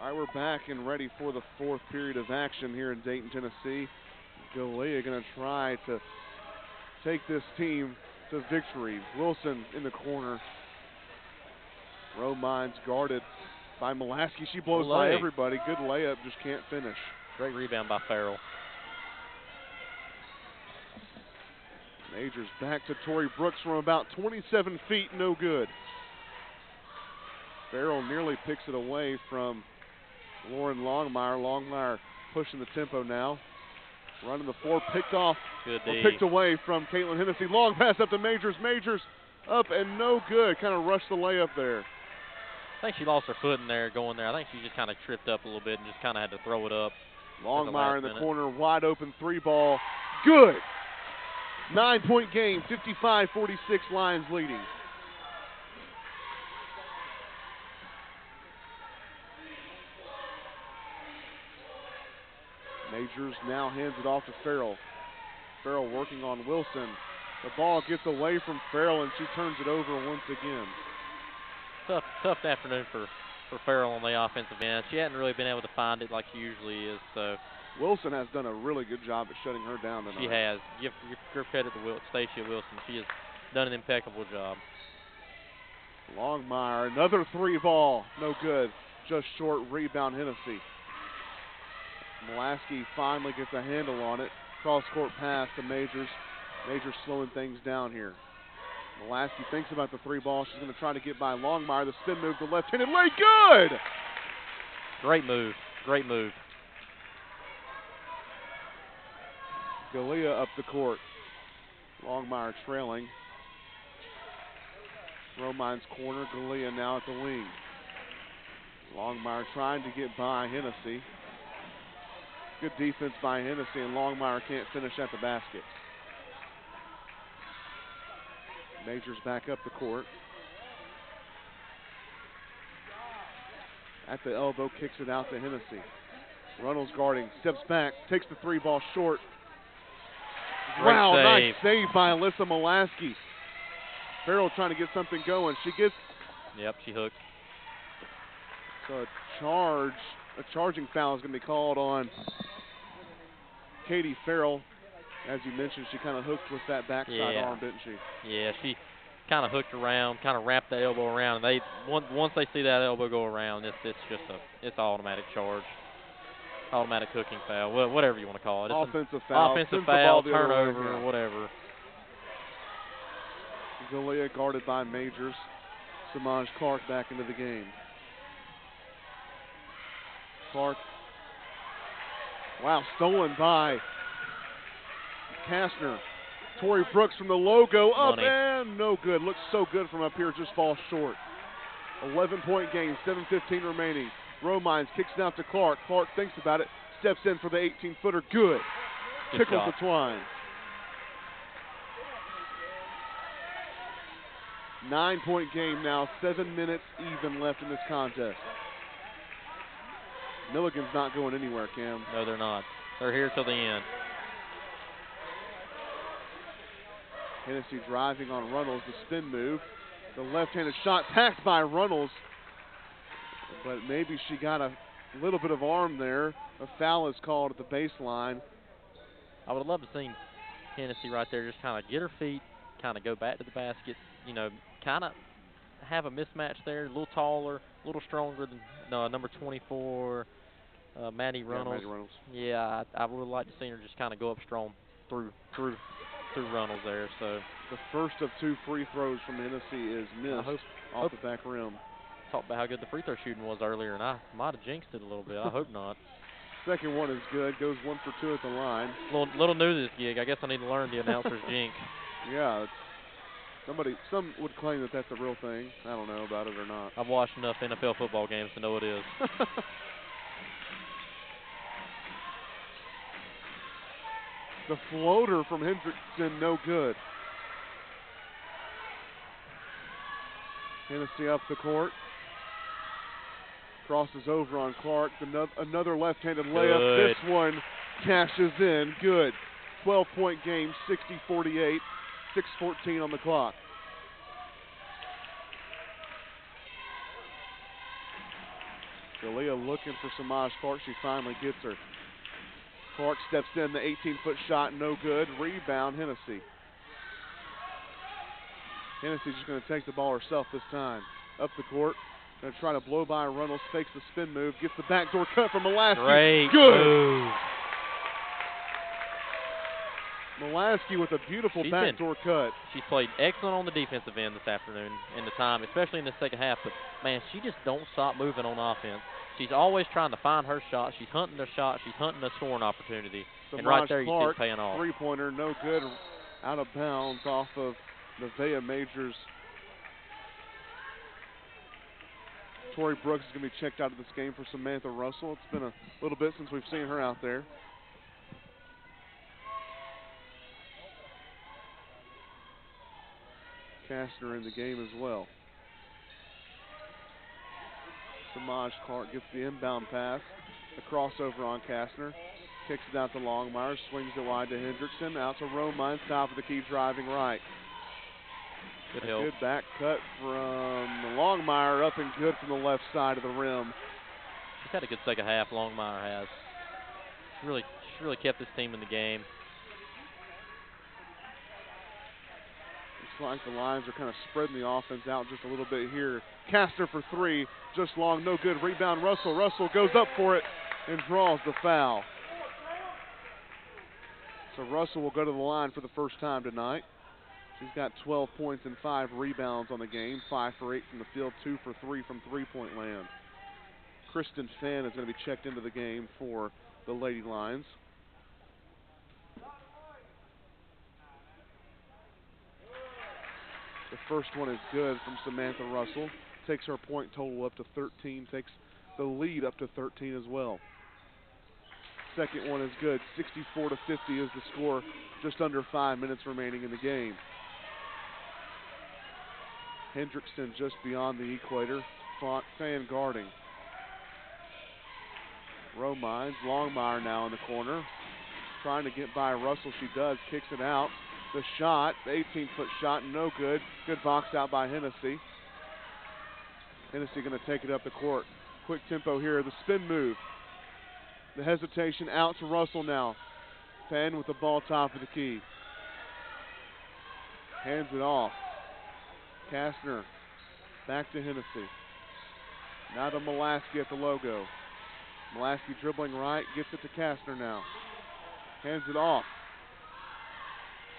All right, we're back and ready for the fourth period of action here in Dayton, Tennessee. Galea going to try to take this team to victory. Wilson in the corner. Romines guarded by Mulaski. She blows by everybody. Good layup, just can't finish. Great rebound by Farrell. Majors back to Tori Brooks from about 27 feet, no good. Farrell nearly picks it away from Lauren Longmire. Longmire pushing the tempo now. Running the floor, picked off, picked away from Caitlin Hennessy. Long pass up to Majors. Majors up and no good. Kind of rushed the layup there. I think she lost her foot in there going there. I think she just kind of tripped up a little bit and just kind of had to throw it up. Longmire in the corner, wide open three ball. Good. 9-point game, 55-46, Lions leading. Majors now hands it off to Farrell. Farrell working on Wilson. The ball gets away from Farrell and she turns it over once again. Tough afternoon for Farrell on the offensive end. She hadn't really been able to find it like she usually is. So Wilson has done a really good job at shutting her down tonight. She has. Give credit to Stacia Wilson. She has done an impeccable job. Longmire, another three ball, no good. Just short rebound Hennessy. Mulaski finally gets a handle on it. Cross-court pass to Majors. Majors slowing things down here. Mulaski thinks about the three ball. She's going to try to get by Longmire. The spin move, the left-handed lay, good! Great move. Great move. Galea up the court. Longmire trailing. Romine's corner. Galea now at the wing. Longmire trying to get by Hennessy. Good defense by Hennessy, and Longmire can't finish at the basket. Majors back up the court. At the elbow, kicks it out to Hennessy. Runnels guarding, steps back, takes the three ball short. Wow, nice save by Alyssa Mulaski. Farrell trying to get something going. She gets. Yep, she hooked. So a charging foul is going to be called on Katie Farrell. As you mentioned, she kind of hooked with that backside arm, didn't she? Yeah, she kind of hooked around, kind of wrapped the elbow around. And once they see that elbow go around, it's just it's automatic charge, automatic hooking foul, whatever you want to call it. It's offensive foul, offensive foul, turnover, or whatever. Galea guarded by Majors. Samaj Clark back into the game. Clark. Wow, stolen by Kastner. Tori Brooks from the logo up and no good. Looks so good from up here, just falls short. 11-point game, 7:15 remaining. Romines kicks it out to Clark. Clark thinks about it, steps in for the 18-footer. Good. Tickles the twine. 9-point game now, 7 minutes even left in this contest. Milligan's not going anywhere, Cam. No, they're not. They're here till the end. Hennessy driving on Runnels, the spin move. The left-handed shot tacked by Runnels, but maybe she got a little bit of arm there. A foul is called at the baseline. I would have loved to see Hennessy right there just kind of get her feet, kind of go back to the basket, you know, kind of have a mismatch there, a little taller, a little stronger than number 24, Maddie Runnels. Yeah, Maddie Runnels. Yeah, I would have liked to see her just kind of go up strong through Runnels there. So the first of 2 free throws from Hennessy is missed off the back rim. Talked about how good the free throw shooting was earlier, and I might have jinxed it a little bit. I hope not. Second one is good. Goes 1 for 2 at the line. Little new to this gig. I guess I need to learn the announcer's jinx. Yeah. Some would claim that that's a real thing. I don't know about it or not. I've watched enough NFL football games to know it is. The floater from Hendrickson, no good. Hennessy up the court. Crosses over on Clark. Another left-handed layup. Good. This one cashes in. Good. 12-point game, 60-48. 6:14 on the clock. Galea looking for Samaj Clark. She finally gets her. Clark steps in, the 18-foot shot, no good. Rebound, Hennessy. Hennessy's just going to take the ball herself this time. Up the court. Going to try to blow by Runnels, fakes the spin move, gets the backdoor cut from Molaski. Great good. move. Molaski with a beautiful backdoor cut. She's played excellent on the defensive end this afternoon in the time, especially in the second half. But, man, she just don't stop moving on offense. She's always trying to find her shot. She's hunting the shot. She's hunting a scoring opportunity. And right there you see it paying off. Three-pointer, no good, out of bounds off of Nevaeh Majors. Tori Brooks is going to be checked out of this game for Samantha Russell. It's been a little bit since we've seen her out there. Kastner in the game as well. Samaj Clark gets the inbound pass. The crossover on Kastner. Kicks it out to Longmire. Swings it wide to Hendrickson. Out to Romine. Top of the key driving right. Good back cut from Longmire. Up and good from the left side of the rim. She's had a good second half, Longmire has. She's really kept this team in the game. It's like the lines are kind of spreading the offense out just a little bit here. Kastner for 3, just long, no good. Rebound Russell. Russell goes up for it and draws the foul. So Russell will go to the line for the first time tonight. She's got 12 points and 5 rebounds on the game. 5 for 8 from the field, 2 for 3 from three-point land. Kristen Fenn is going to be checked into the game for the Lady Lions. The first one is good from Samantha Russell. Takes her point total up to 13. Takes the lead up to 13 as well. Second one is good. 64-50 is the score. Just under 5 minutes remaining in the game. Hendrickson just beyond the equator. Fan guarding. Romines. Longmire now in the corner. Trying to get by Russell. She does. Kicks it out. The shot, the 18-foot shot, no good. Good box out by Hennessy. Hennessy going to take it up the court. Quick tempo here. The spin move. The hesitation out to Russell now. Fenn with the ball top of the key. Hands it off. Kastner back to Hennessy. Now to Molaski at the logo. Molaski dribbling right, gets it to Kastner now. Hands it off.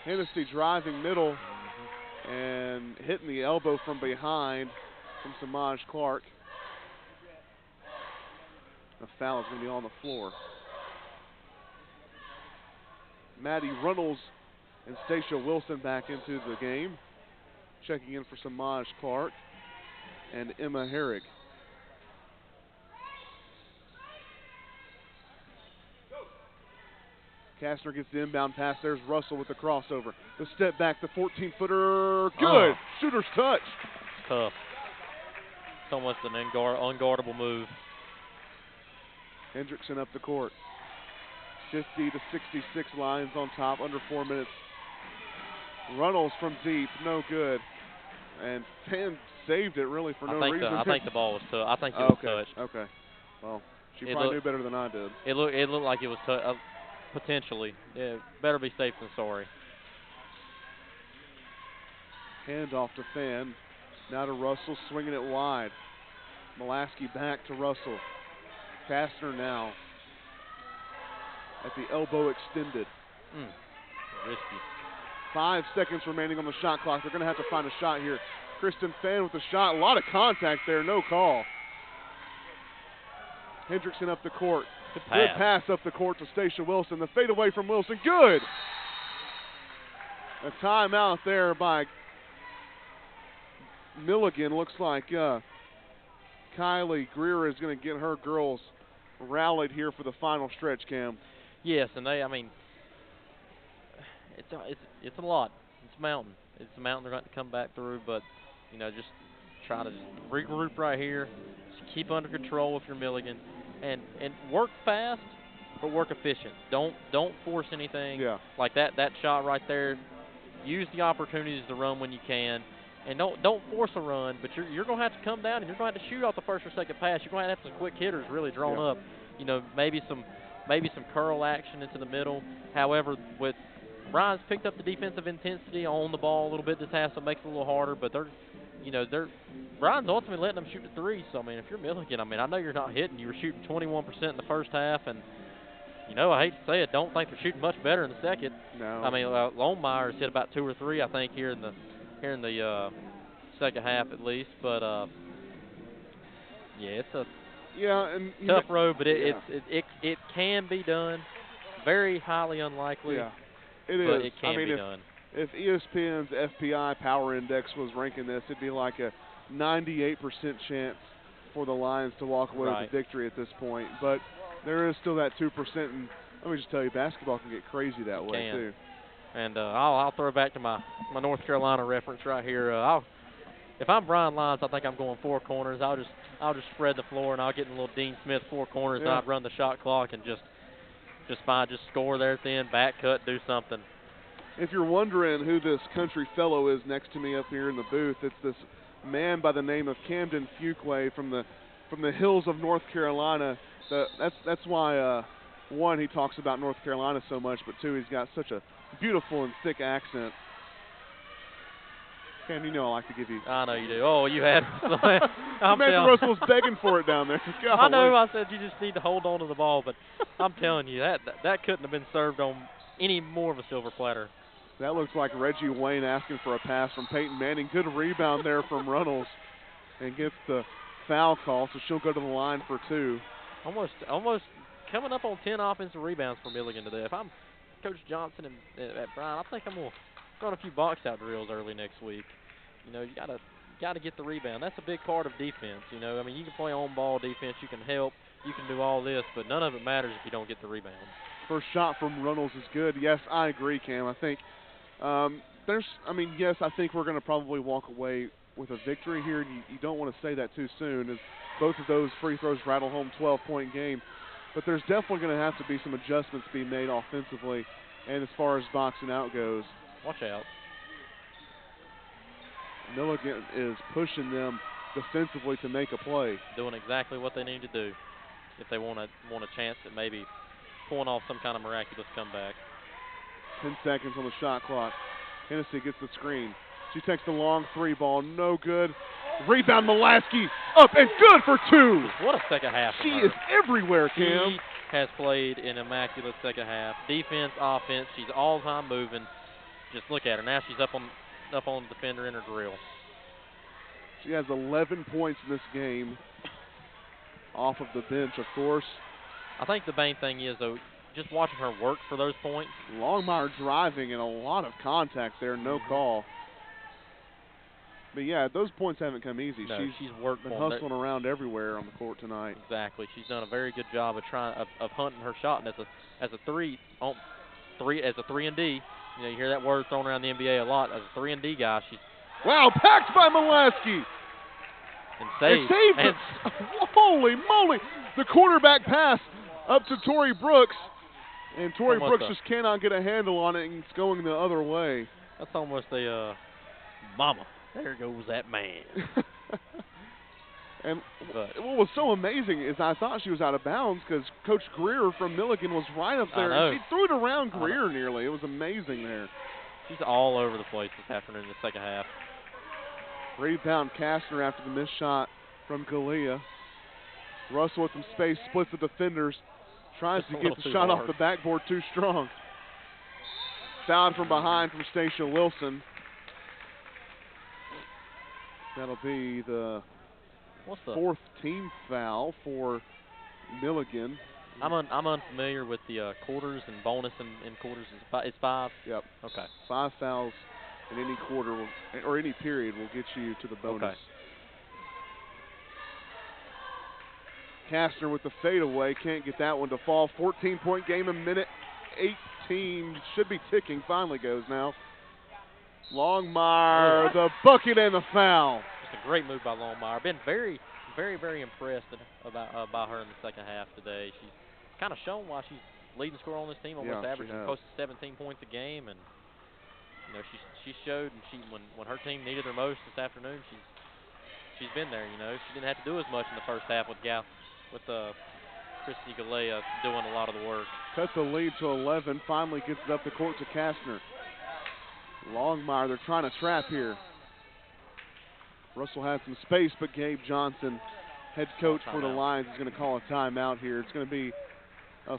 Hennessy driving middle and hitting the elbow from behind from Samaj Clark. The foul is going to be on the floor. Maddie Runnels and Stacia Wilson back into the game. Checking in for Samaj Clark and Emma Herrig. Kastner gets the inbound pass. There's Russell with the crossover. The step back, the 14-footer. Good. Shooter's touch. It's tough. It's almost an unguardable move. Hendrickson up the court. 50-66 Lions on top, under 4 minutes. Runnels from deep, no good. And Penn saved it really for no reason. I think the ball was touched. I think it was touched. Okay. Well, she probably knew better than I did. It looked like it was touched. Potentially. Yeah, better be safe than sorry. Hand off to Fenn. Now to Russell, swinging it wide. Molaski back to Russell. Kastner now at the elbow extended. Risky. 5 seconds remaining on the shot clock. They're going to have to find a shot here. Kristen Fenn with the shot. A lot of contact there. No call. Hendrickson up the court. Good pass up the court to Stacia Wilson. The fadeaway from Wilson. Good. A timeout there by Milligan. Looks like Kylie Greer is going to get her girls rallied here for the final stretch, Cam. Yes, and I mean, it's a lot. It's a mountain. It's a mountain they're going to come back through, but, you know, just try to regroup right here. Just keep under control if you're Milligan. And work fast, but work efficient. Don't force anything. Yeah. Like that shot right there. Use the opportunities to run when you can, and don't force a run. But you're going to have to come down and you're going to have to shoot off the first or second pass. You're going to have some quick hitters really drawn up. You know, maybe some curl action into the middle. However, with Bryan's picked up the defensive intensity on the ball a little bit this half, so it makes it a little harder. But Bryan's ultimately letting them shoot the three. So, I mean, if you're Milligan, I mean, I know you're not hitting. You were shooting 21% in the first half. And, you know, I hate to say it, don't think they're shooting much better in the second. No. I mean, Lohnmeyer's hit about 2 or 3, I think, here in the second half at least. But, yeah, it's a tough road, but it can be done. Very highly unlikely. Yeah, it is. But it can be done. If ESPN's FPI Power Index was ranking this, it'd be like a 98% chance for the Lions to walk away with a victory at this point. But there is still that 2%, and let me just tell you, basketball can get crazy that way too. And I'll throw back to my North Carolina reference right here. If I'm Bryan Lyons, I think I'm going 4 corners. I'll just spread the floor, and I'll get in a little Dean Smith 4 corners, and I'd run the shot clock and just score there at the end, back cut, do something. If you're wondering who this country fellow is next to me up here in the booth, it's this man by the name of Camden Fuquay from the hills of North Carolina. That's why, one, he talks about North Carolina so much, but two, he's got such a beautiful and thick accent. Cam, you know I like to give you. I know you do. Oh, you had. Samantha Russell's begging for it down there. I know. I said you just need to hold on to the ball, but I'm telling you that couldn't have been served on any more of a silver platter. That looks like Reggie Wayne asking for a pass from Peyton Manning. Good rebound there from Runnels, and gets the foul call, so she'll go to the line for 2. Almost coming up on 10 offensive rebounds for Milligan today. If I'm Coach Johnson at Bryan, I think I'm going to run a few box-out drills early next week. You know, you gotta get the rebound. That's a big part of defense. You know, I mean, you can play on-ball defense, you can help, you can do all this, but none of it matters if you don't get the rebound. First shot from Runnels is good. Yes, I agree, Cam. I think yes, I think we're going to probably walk away with a victory here. You don't want to say that too soon, as both of those free throws rattle home 12-point game. But there's definitely going to have to be some adjustments being made offensively, and as far as boxing out goes. Watch out. Milligan is pushing them defensively to make a play. Doing exactly what they need to do if they want a chance at maybe pulling off some kind of miraculous comeback. 10 seconds on the shot clock. Hennessy gets the screen. She takes the long three ball, no good. Rebound, Mulaski, up and good for two. What a second half. She is everywhere, Cam. She has played an immaculate second half. Defense, offense, she's all time moving. Just look at her. Now she's up on the defender in her drill. She has 11 points in this game. Off of the bench, of course. I think the main thing is, though, just watching her work for those points. Longmire driving and a lot of contact there, no call. But yeah, those points haven't come easy. No, she's worked been hustling around everywhere on the court tonight. Exactly. She's done a very good job of hunting her shot, and as a 3 and D. You know, you hear that word thrown around the NBA a lot. As a 3 and D guy, she's packed by Mulaski. And saved. And holy moly! The quarterback pass up to Tori Brooks, and Tori Brooks just cannot get a handle on it, and it's going the other way. That's almost a mama. There goes that man. And what was so amazing is I thought she was out of bounds because Coach Greer from Milligan was right up there. And she threw it around Greer nearly. It was amazing there. She's all over the place this afternoon in the second half. Rebound Kastner after the missed shot from Galea. Russell with some space, splits the defenders. Tries to get the shot off the backboard too strong. Fouled from behind from Stacia Wilson. That'll be the fourth team foul for Milligan. I'm unfamiliar with the quarters and bonus in quarters. It's 5? Yep. Okay. 5 fouls in any quarter or any period will get you to the bonus. Okay. Kastner with the fadeaway. Can't get that one to fall. 14-point game, a minute 18. Should be ticking. Finally goes now. Longmire, the bucket and the foul. Just a great move by Longmire. Been very, very, very impressed by her in the second half today. She's kind of shown why she's leading scorer on this team, almost averaging close to 17 points a game. And you know, she showed, and when her team needed her most this afternoon, she's been there. You know, she didn't have to do as much in the first half with Christy Galea doing a lot of the work. Cut the lead to 11. Finally gets it up the court to Kastner. Longmire, they're trying to trap here. Russell had some space, but Gabe Johnson, head coach for the Lions, is going to call a timeout here. It's going to be a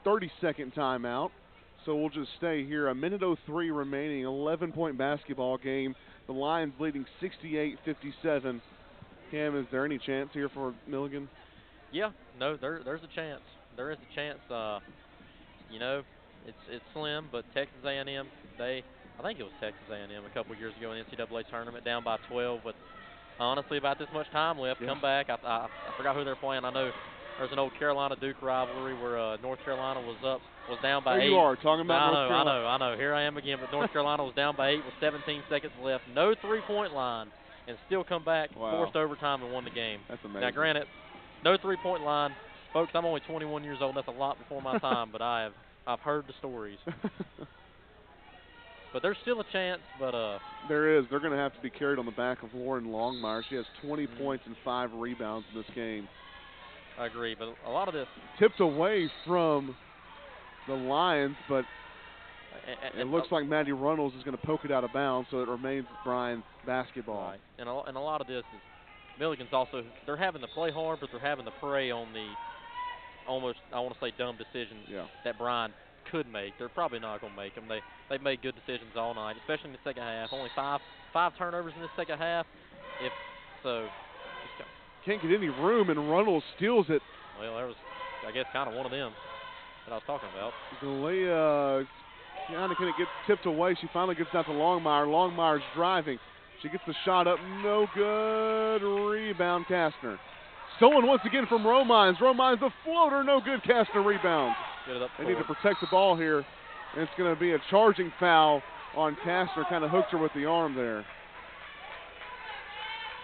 30-second timeout. So we'll just stay here. A minute 03 remaining, 11-point basketball game. The Lions leading 68-57. Cam, is there any chance here for Milligan? Yeah, no, there's a chance. There is a chance. You know, it's slim, but Texas A&M, I think it was Texas A&M a couple years ago in the NCAA tournament, down by 12 with honestly about this much time left. Yeah. Come back. I forgot who they're playing. I know there's an old Carolina-Duke rivalry where North Carolina was down by 8. You are talking about North Carolina. I know. Here I am again, but North Carolina was down by 8 with 17 seconds left. No three-point line, and still come back, forced overtime, and won the game. That's amazing. Now, granted, no three-point line. Folks, I'm only 21 years old. That's a lot before my time, but I've heard the stories. But there's still a chance. But there is. They're going to have to be carried on the back of Lauren Longmire. She has 20 points and 5 rebounds in this game. I agree, but a lot of this tipped away from the Lions, but it looks like Maddie Runnels is going to poke it out of bounds, so it remains Bryan basketball. Right. And a lot of this is Milligan's also, they're having to play hard, but they're having to prey on the almost, I want to say, dumb decisions that Bryan could make. They're probably not going to make them. They've made good decisions all night, especially in the second half. Only five turnovers in the second half. Can't get any room, and Runnels steals it. Well, there was, I guess, kind of one of them that I was talking about. Galea kind of get tipped away. She finally gets out to Longmire. Longmire's driving. She gets the shot up. No good. Rebound, Kastner. Stolen once again from Romines. Romines the floater. No good. Kastner rebounds. They need to protect the ball here. And it's going to be a charging foul on Kastner. Kind of hooked her with the arm there.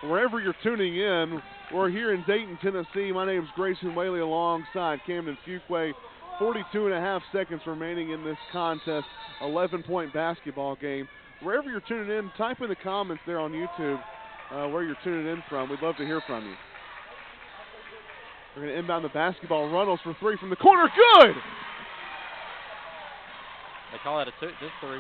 Wherever you're tuning in, we're here in Dayton, Tennessee. My name is Grayson Whaley alongside Camden Fuquay. 42.5 seconds remaining in this contest. 11-point basketball game. Wherever you're tuning in, type in the comments there on YouTube where you're tuning in from. We'd love to hear from you. We're going to inbound the basketball. Runnels for 3 from the corner. Good! They call it a two, just 3.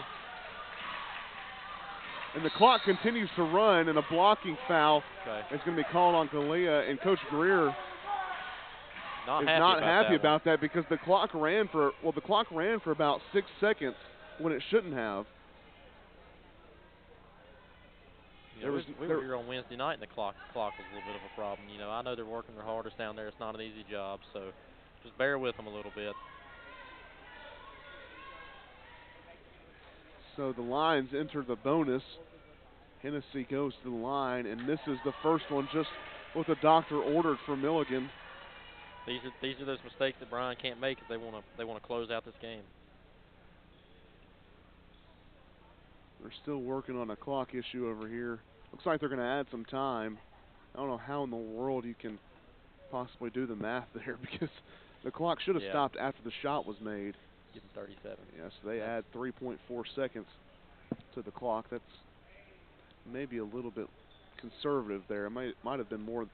And the clock continues to run, and a blocking foul Okay. is going to be called on Galea. And Coach Greer Not is happy not about happy that about that because the clock ran for about 6 seconds when it shouldn't have. You know, we were here on Wednesday night, and the clock was a little bit of a problem. You know, I know they're working their hardest down there. It's not an easy job, so just bear with them a little bit. So the Lions enter the bonus. Hennessy goes to the line and misses the first one, just what the doctor ordered for Milligan. These are those mistakes that Bryan can't make if they want to close out this game. They're still working on a clock issue over here. Looks like they're going to add some time. I don't know how in the world you can possibly do the math there because the clock should have stopped after the shot was made. Give them 37. Yes, they add 3.4 seconds to the clock. That's maybe a little bit conservative there. It might have been more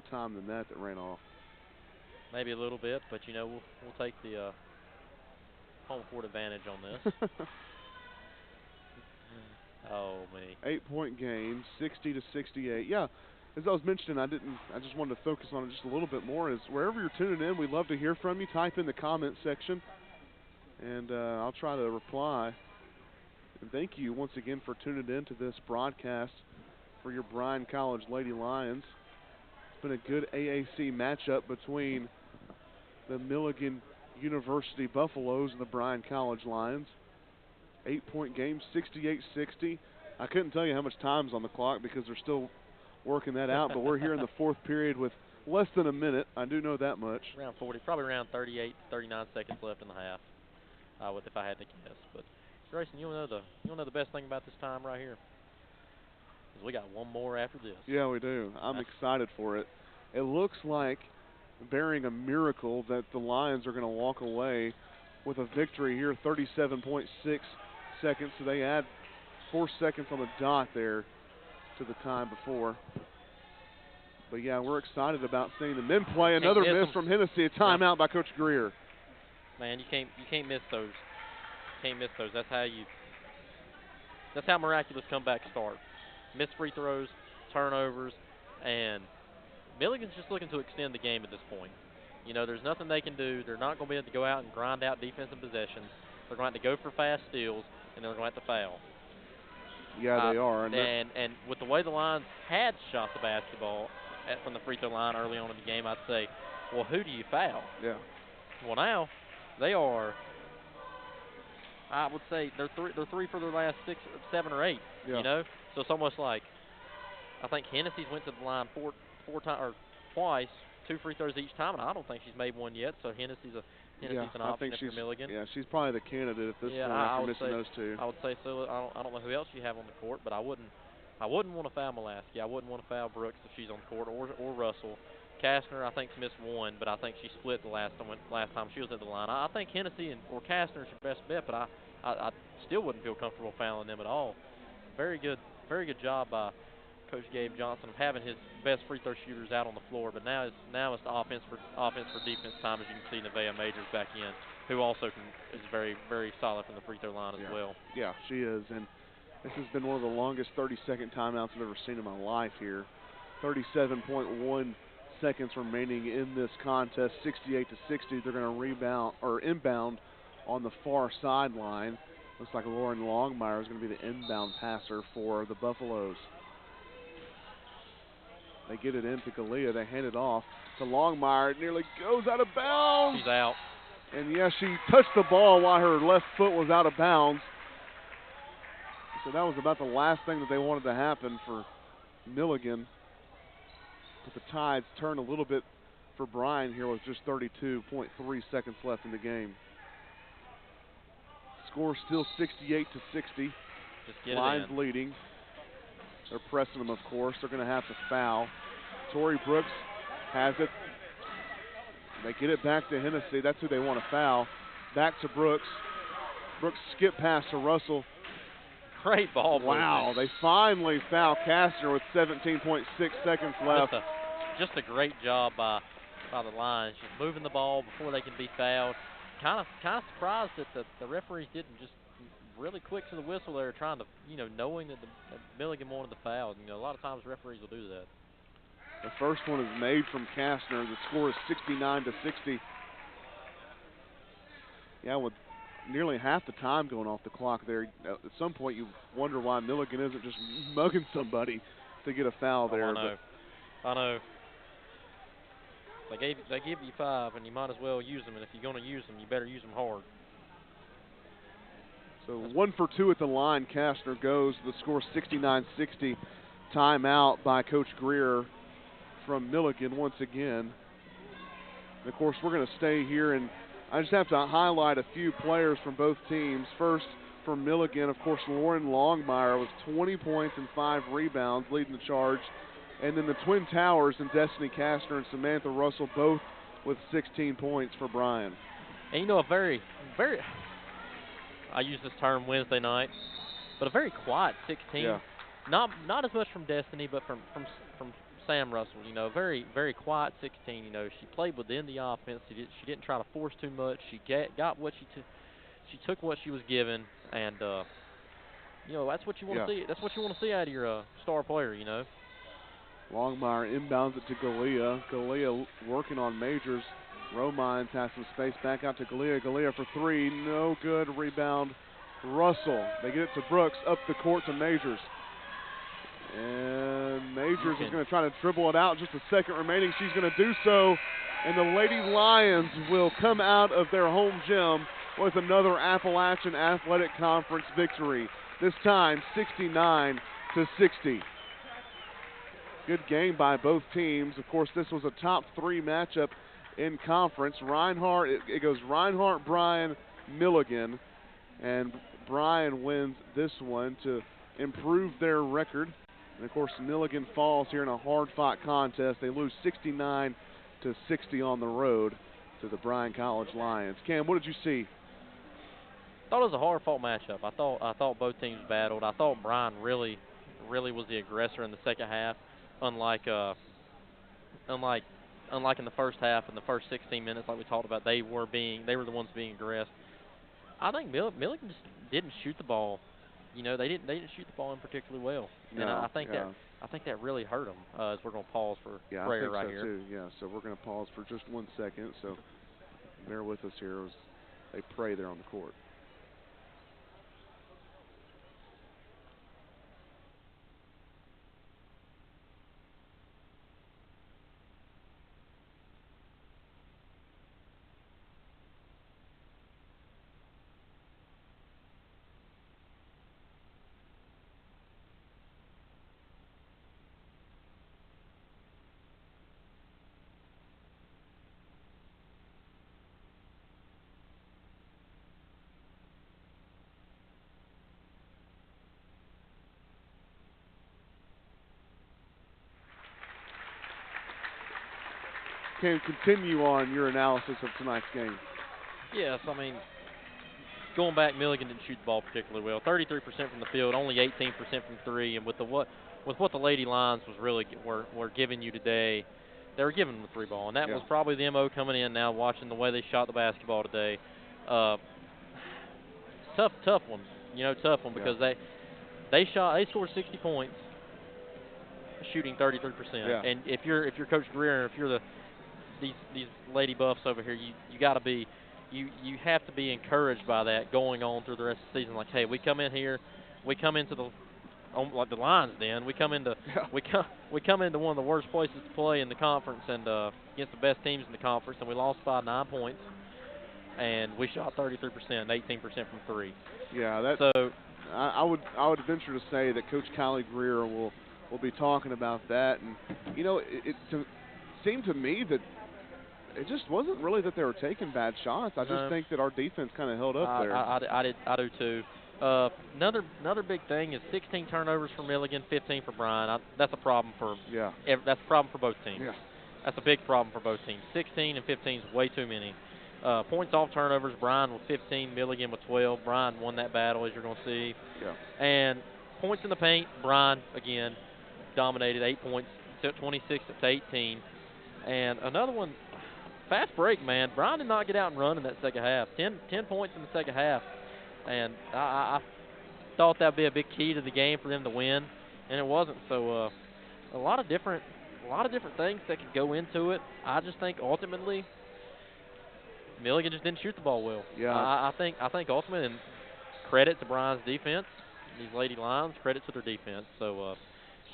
time than that ran off. Maybe a little bit, but you know we'll take the home court advantage on this. Oh me. 8-point game, 60-68. Yeah, as I was mentioning, I just wanted to focus on it just a little bit more. Is wherever you're tuning in, we'd love to hear from you. Type in the comment section, and I'll try to reply. And thank you once again for tuning in to this broadcast for your Bryan College Lady Lions. It's been a good AAC matchup between the Milligan University Buffaloes and the Bryan College Lions. 8-point game, 68-60. I couldn't tell you how much time's on the clock because they're still working that out, but we're here in the fourth period with less than a minute. I do know that much. Around 40, probably around 38, 39 seconds left in the half. If I had to guess, but Grayson, you know the best thing about this time right here is we got one more after this. Yeah, we do. I'm excited for it. It looks like, bearing a miracle, that the Lions are going to walk away with a victory here, 37.6 seconds. So they add 4 seconds on the dot there to the time before. But yeah, we're excited about seeing the men play. Another miss from Hennessy, a timeout by Coach Greer. Man, you can't miss those. Can't miss those. That's how miraculous comebacks start. Missed free throws, turnovers, and Milligan's just looking to extend the game at this point. You know, there's nothing they can do. They're not going to be able to go out and grind out defensive possessions. They're going to have to go for fast steals, and they're going to have to foul. Yeah, they are. And with the way the Lions had shot the basketball from the free throw line early on in the game, I'd say, well, who do you foul? Yeah. Well, now they are. I would say they're three for their last 6, 7, or 8. Yeah. You know, so it's almost like I think Hennessy's went to the line four times or twice, 2 free throws each time, and I don't think she's made one yet. So Hennessy's an option if you're Milligan. Yeah, she's probably the candidate at this point after missing those 2. I would say so. I don't know who else you have on the court, but I wouldn't want to foul Mulaski. I wouldn't want to foul Brooks if she's on the court, or Russell. Kastner, I think, missed 1, but I think she split the last time she was at the line. I think Hennessy or Kastner is your best bet, but I still wouldn't feel comfortable fouling them at all. Very good job by Coach Gabe Johnson of having his best free throw shooters out on the floor. But now it's the offense for defense time, as you can see Nevaeh Majors back in, who also is very, very solid from the free throw line as well. Yeah, she is, and this has been one of the longest 30-second timeouts I've ever seen in my life here. 37.1 seconds remaining in this contest, 68-60. They're going to inbound on the far sideline. Looks like Lauren Longmire is going to be the inbound passer for the Buffaloes. They get it into Galea. They hand it off to Longmire. It nearly goes out of bounds. She's out. And yeah, she touched the ball while her left foot was out of bounds. So that was about the last thing that they wanted to happen for Milligan. But the Tides turn a little bit for Bryan here with just 32.3 seconds left in the game. Score still 68-60. Lions leading. They're pressing them, of course. They're going to have to foul. Tori Brooks has it. They get it back to Hennessy. That's who they want to foul. Back to Brooks. Brooks skip pass to Russell. Great ball. Wow, they finally foul Kastner with 17.6 seconds left. Just a great job by the Lions, just moving the ball before they can be fouled. Kind of surprised that the referees didn't just really quick to the whistle there, trying to, knowing that Milligan wanted the foul. A lot of times referees will do that. The first one is made from Kastner. The score is 69-60. Yeah, with nearly half the time going off the clock there, at some point you wonder why Milligan isn't just mugging somebody to get a foul there. I know. They give you 5, and you might as well use them. And if you're going to use them, you better use them hard. So 1 for 2 at the line. Kastner goes. The score 69-60. Timeout by Coach Greer from Milligan once again. And of course, we're going to stay here, and I just have to highlight a few players from both teams. First, for Milligan, of course, Lauren Longmire with 20 points and 5 rebounds, leading the charge. And then the Twin Towers and Destiny Kastner and Samantha Russell both with 16 points for Bryan. And a very, very, I use this term Wednesday night, but a very quiet 16. Yeah. Not as much from Destiny, but from Sam Russell. Very, very quiet 16. She played within the offense. She didn't try to force too much. She got what she took what she was given, and that's what you want to see. That's what you want to see out of your star player. Longmire inbounds it to Galea. Galea working on Majors. Romines has some space back out to Galea. Galea for 3, no good. Rebound, Russell. They get it to Brooks, up the court to Majors. And Majors is going to try to dribble it out. Just a second remaining. She's going to do so. And the Lady Lions will come out of their home gym with another Appalachian Athletic Conference victory. This time 69-60. Good game by both teams. Of course, this was a top 3 matchup in conference. Reinhardt, it goes Reinhardt, Bryan, Milligan. And Bryan wins this one to improve their record. And of course, Milligan falls here in a hard-fought contest. They lose 69-60 on the road to the Bryan College Lions. Cam, what did you see? I thought it was a hard-fought matchup. I thought both teams battled. I thought Bryan really was the aggressor in the second half, unlike in the first half. In the first 16 minutes, like we talked about, they were the ones being aggressed. I think Milligan just didn't shoot the ball. They didn't shoot the ball in particularly well, and I think that really hurt them. As we're going to pause for prayer right here. Too. Yeah, so we're going to pause for just 1 second. So bear with us here as they pray there on the court. Can continue on your analysis of tonight's game. Yes, going back, Milligan didn't shoot the ball particularly well. 33% from the field, only 18% from 3, and with what the Lady Lions was really were giving you today, they were giving them the 3 ball, and that was probably the MO coming in now, watching the way they shot the basketball today. Tough one, because they scored 60 points, shooting 33%. Yeah. And if you're Coach Greer, if you're these Lady Buffs over here, you got to be. You have to be encouraged by that going on through the rest of the season. Like, hey, we come into like the Lions den. We come into one of the worst places to play in the conference and against the best teams in the conference, and we lost by 9 points. And we shot 33%, 18% from 3. Yeah, I would venture to say that Coach Kylie Greer will be talking about that, and it seemed to me that it just wasn't really that they were taking bad shots. I just think that our defense kind of held up there. I do too. Another big thing is 16 turnovers for Milligan, 15 for Bryan. That's a problem for that's a problem for both teams. Yeah. That's a big problem for both teams. 16 and 15 is way too many. Points off turnovers, Bryan with 15, Milligan with 12. Bryan won that battle, as you're going to see. Yeah. And points in the paint, Bryan again dominated, 8 points, 26 to 18. And another one. Fast break, man. Bryan did not get out and run in that second half. 10 points in the second half. and I thought that would be a big key to the game for them to win, and it wasn't. So a lot of different things that could go into it. I just think ultimately Milligan just didn't shoot the ball well. Yeah. I think ultimately, and credit to Bryan's defense, these Lady Lions, credit to their defense. So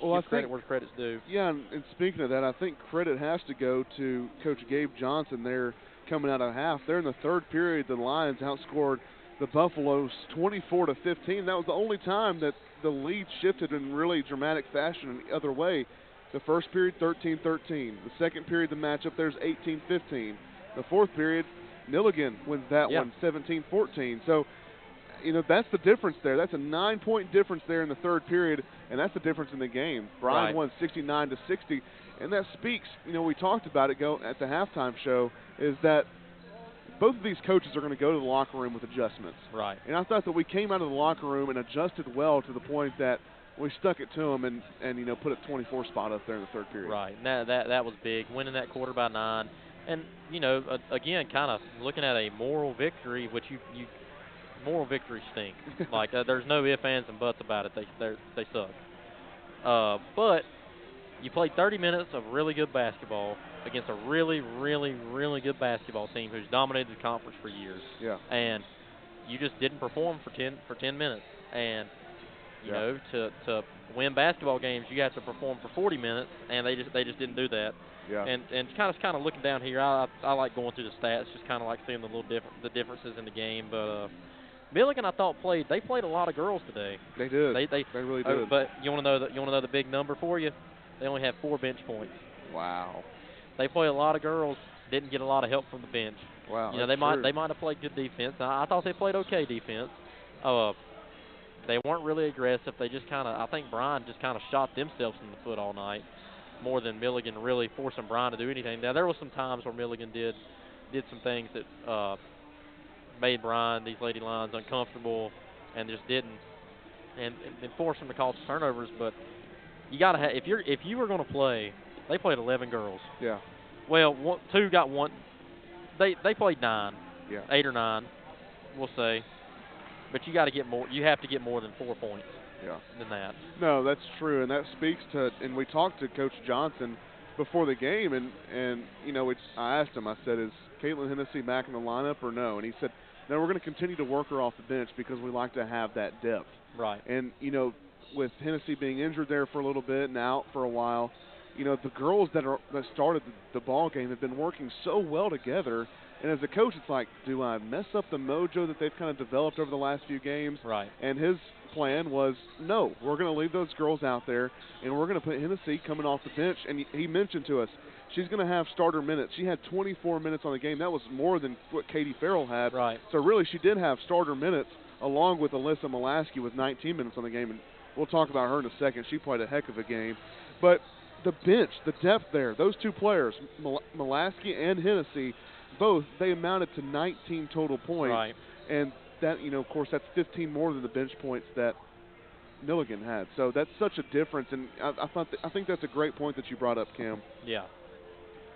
well, give credit where credit's due. Yeah, and speaking of that, I think credit has to go to Coach Gabe Johnson there coming out of half. There in the third period, the Lions outscored the Buffaloes 24-15. That was the only time that the lead shifted in really dramatic fashion in the other way. The first period, 13-13. The second period, the matchup there's 18-15. The fourth period, Milligan wins that one, 17-14. So, that's the difference there. That's a 9-point difference there in the third period, and that's the difference in the game. Bryan won 69-60, and that speaks. We talked about it at the halftime show, is that both of these coaches are going to go to the locker room with adjustments. Right. And I thought that we came out of the locker room and adjusted well to the point that we stuck it to them and put a 24 spot up there in the third period. Right. That was big, winning that quarter by 9. And, again, kind of looking at a moral victory, which you moral victories stink. Like, there's no ifs, ands, and buts about it. They suck. But you played 30 minutes of really good basketball against a really, really, really good basketball team who's dominated the conference for years. Yeah. And you just didn't perform for 10 minutes. And, you know, to win basketball games, you have to perform for 40 minutes, and they just didn't do that. Yeah. And kind of looking down here, I like going through the stats, just kind of like seeing the differences in the game. But Milligan, I thought played a lot of girls today. They did. They really did. But you want to know the big number for you? They only had 4 bench points. Wow. They played a lot of girls. Didn't get a lot of help from the bench. Wow. They might have played good defense. I thought they played okay defense. They weren't really aggressive. They just I think Bryan just kind of shot themselves in the foot all night, more than Milligan really forcing Bryan to do anything. Now there was some times where Milligan did some things that made Bryan, these Lady Lions, uncomfortable, and just didn't, and forced them to cause turnovers. But you gotta have, if you were going to play, they played 11 girls. Yeah. Well, 2 got one. They played 9. Yeah. 8 or 9, we'll say. But you got to get more. You have to get more than 4 points. Yeah. Than that. No, that's true, and that speaks to. And we talked to Coach Johnson before the game, and I asked him. I said, "Is Caitlin Hennessy back in the lineup or no?" And he said, "No, we're going to continue to work her off the bench because we like to have that depth." Right. And with Hennessy being injured there for a little bit and out for a while, the girls that started the ball game have been working so well together. And as a coach, it's like, do I mess up the mojo that they've kind of developed over the last few games? Right. And his plan was, no, we're going to leave those girls out there, and we're going to put Hennessy coming off the bench. And he mentioned to us, she's going to have starter minutes. She had 24 minutes on the game. That was more than what Katie Farrell had. Right. So really, she did have starter minutes, along with Alyssa Mulaski with 19 minutes on the game. And we'll talk about her in a second. She played a heck of a game. But the bench, the depth there, those two players, Mulaski and Hennessy, both, they amounted to 19 total points. Right. And that, of course, that's 15 more than the bench points that Milligan had. So that's such a difference. And I think that's a great point that you brought up, Cam. Yeah.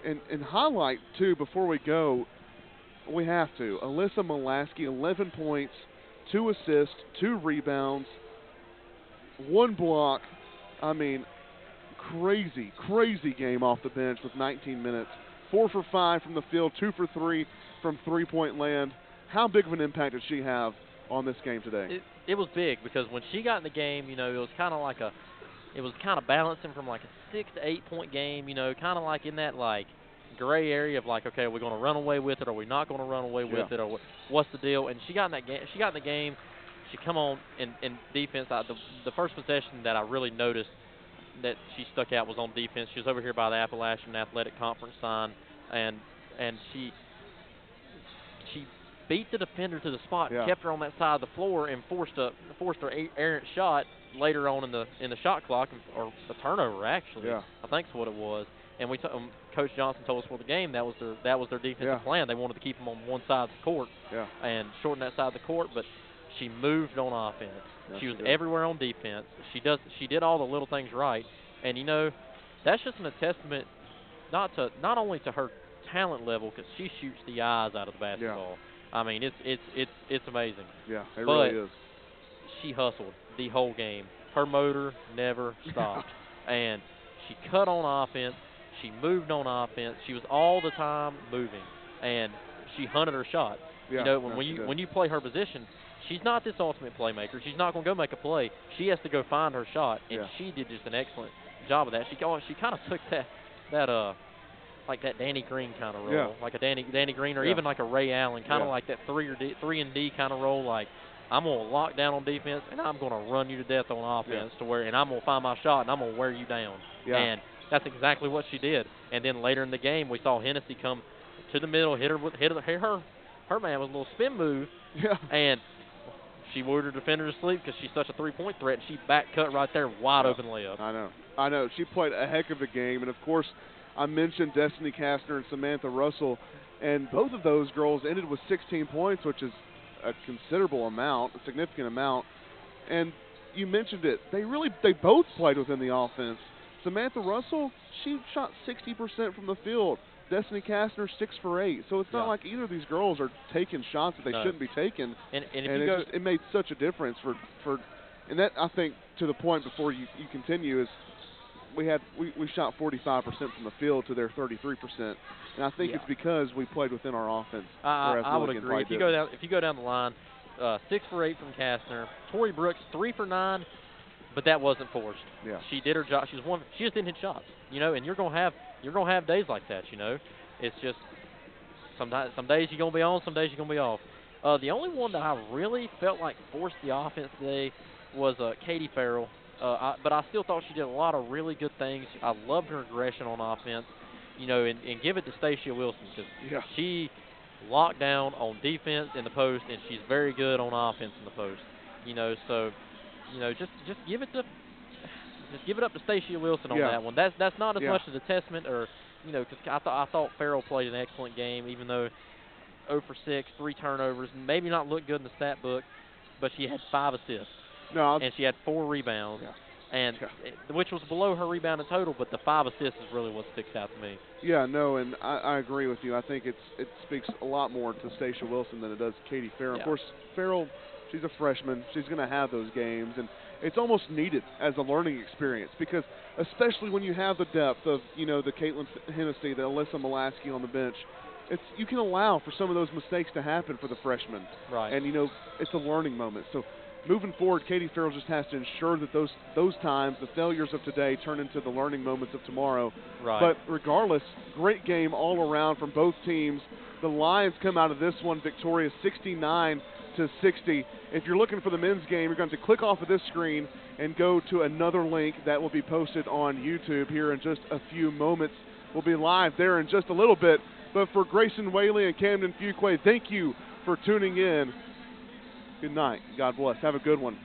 And highlight, too, before we go, we have to. Alyssa Mulaski, 11 points, 2 assists, 2 rebounds, 1 block. I mean, crazy game off the bench with 19 minutes. 4 for 5 from the field, 2 for 3 from three-point land. How big of an impact did she have on this game today? It was big because when she got in the game, it was kind of like it was kind of balancing from like a 6 to 8 point game, kind of like in that like gray area of like, okay, are we going to run away with it, or are we not going to run away with it, or what's the deal? And she got in that game. She got in the game. She come on in defense. The first possession that I really noticed that she stuck out was on defense. She was over here by the Appalachian Athletic Conference sign, and she beat the defender to the spot, kept her on that side of the floor, and forced her errant shot later on in the shot clock, or a turnover actually. Yeah. I think is what it was. And Coach Johnson told us for the game that was their defensive plan. They wanted to keep them on one side of the court and shorten that side of the court, but she moved on offense. She was everywhere on defense. She did all the little things right, and that's just a testament not only to her talent level, because she shoots the eyes out of the basketball, I mean, it's amazing. Yeah, it But really is. she hustled the whole game. Her motor never stopped. And she cut on offense. She moved on offense. She was all the time moving. And she hunted her shot. Yeah, You know, no, she did. when you play her position, she's not this ultimate playmaker. She's not going to go make a play. She has to go find her shot. And she did just an excellent job of that. She kind of took that like that Danny Green kind of role, like a Danny Green, or even like a Ray Allen, kind of like that 3 and D kind of role. Like, I'm gonna lock down on defense, and I'm gonna run you to death on offense and I'm gonna find my shot, and I'm gonna wear you down. And that's exactly what she did. And then later in the game, we saw Hennessy come to the middle, hit her man with a little spin move, and she worried her defender to sleep because she's such a 3-point threat, and she back cut right there, wide open layup. I know. She played a heck of a game, and of course, I mentioned Destiny Kastner and Samantha Russell, and both of those girls ended with 16 points, which is a considerable amount, a significant amount. And you mentioned it. They both played within the offense. Samantha Russell, she shot 60% from the field. Destiny Kastner 6 for 8. So it's not like either of these girls are taking shots that they shouldn't be taking. And it made such a difference for and that, I think, to the point before you continue, is we shot 45% from the field to their 33%, and I think it's because we played within our offense. I would agree. If you go down the line, 6 for 8 from Kastner, Tori Brooks 3 for 9, but that wasn't forced. Yeah, she did her job. She just didn't hit shots, you know. And you're gonna have days like that, you know. It's just some days you're gonna be on, some days you're gonna be off. The only one that I really felt like forced the offense today was Katie Farrell. But I still thought she did a lot of really good things. I loved her aggression on offense, you know, and give it to Stacia Wilson, because she locked down on defense in the post, and she's very good on offense in the post, you know. So, you know, just give it up to Stacia Wilson on that one. That's not as much as a testament, or, you know, because I thought Farrell played an excellent game, even though 0 for 6, 3 turnovers, maybe not looked good in the stat book, but she had 5 assists. And she had 4 rebounds, which was below her rebound in total, but the 5 assists is really what sticks out to me. Yeah, no, and I agree with you. I think it speaks a lot more to Stacia Wilson than it does Katie Farrell. Of course, Farrell, she's a freshman. She's going to have those games, and it's almost needed as a learning experience, because especially when you have the depth of, you know, the Caitlin Hennessy, the Alyssa Mulaski on the bench, you can allow for some of those mistakes to happen for the freshmen. Right. And, you know, it's a learning moment. So moving forward, Katie Farrell just has to ensure that those times, the failures of today, turn into the learning moments of tomorrow. Right. But regardless, great game all around from both teams. The Lions come out of this one victorious 69-60. If you're looking for the men's game, you're going to click off of this screen and go to another link that will be posted on YouTube here in just a few moments. We'll be live there in just a little bit. But for Grayson Whaley and Camden Fuquay, thank you for tuning in. Good night. God bless. Have a good one.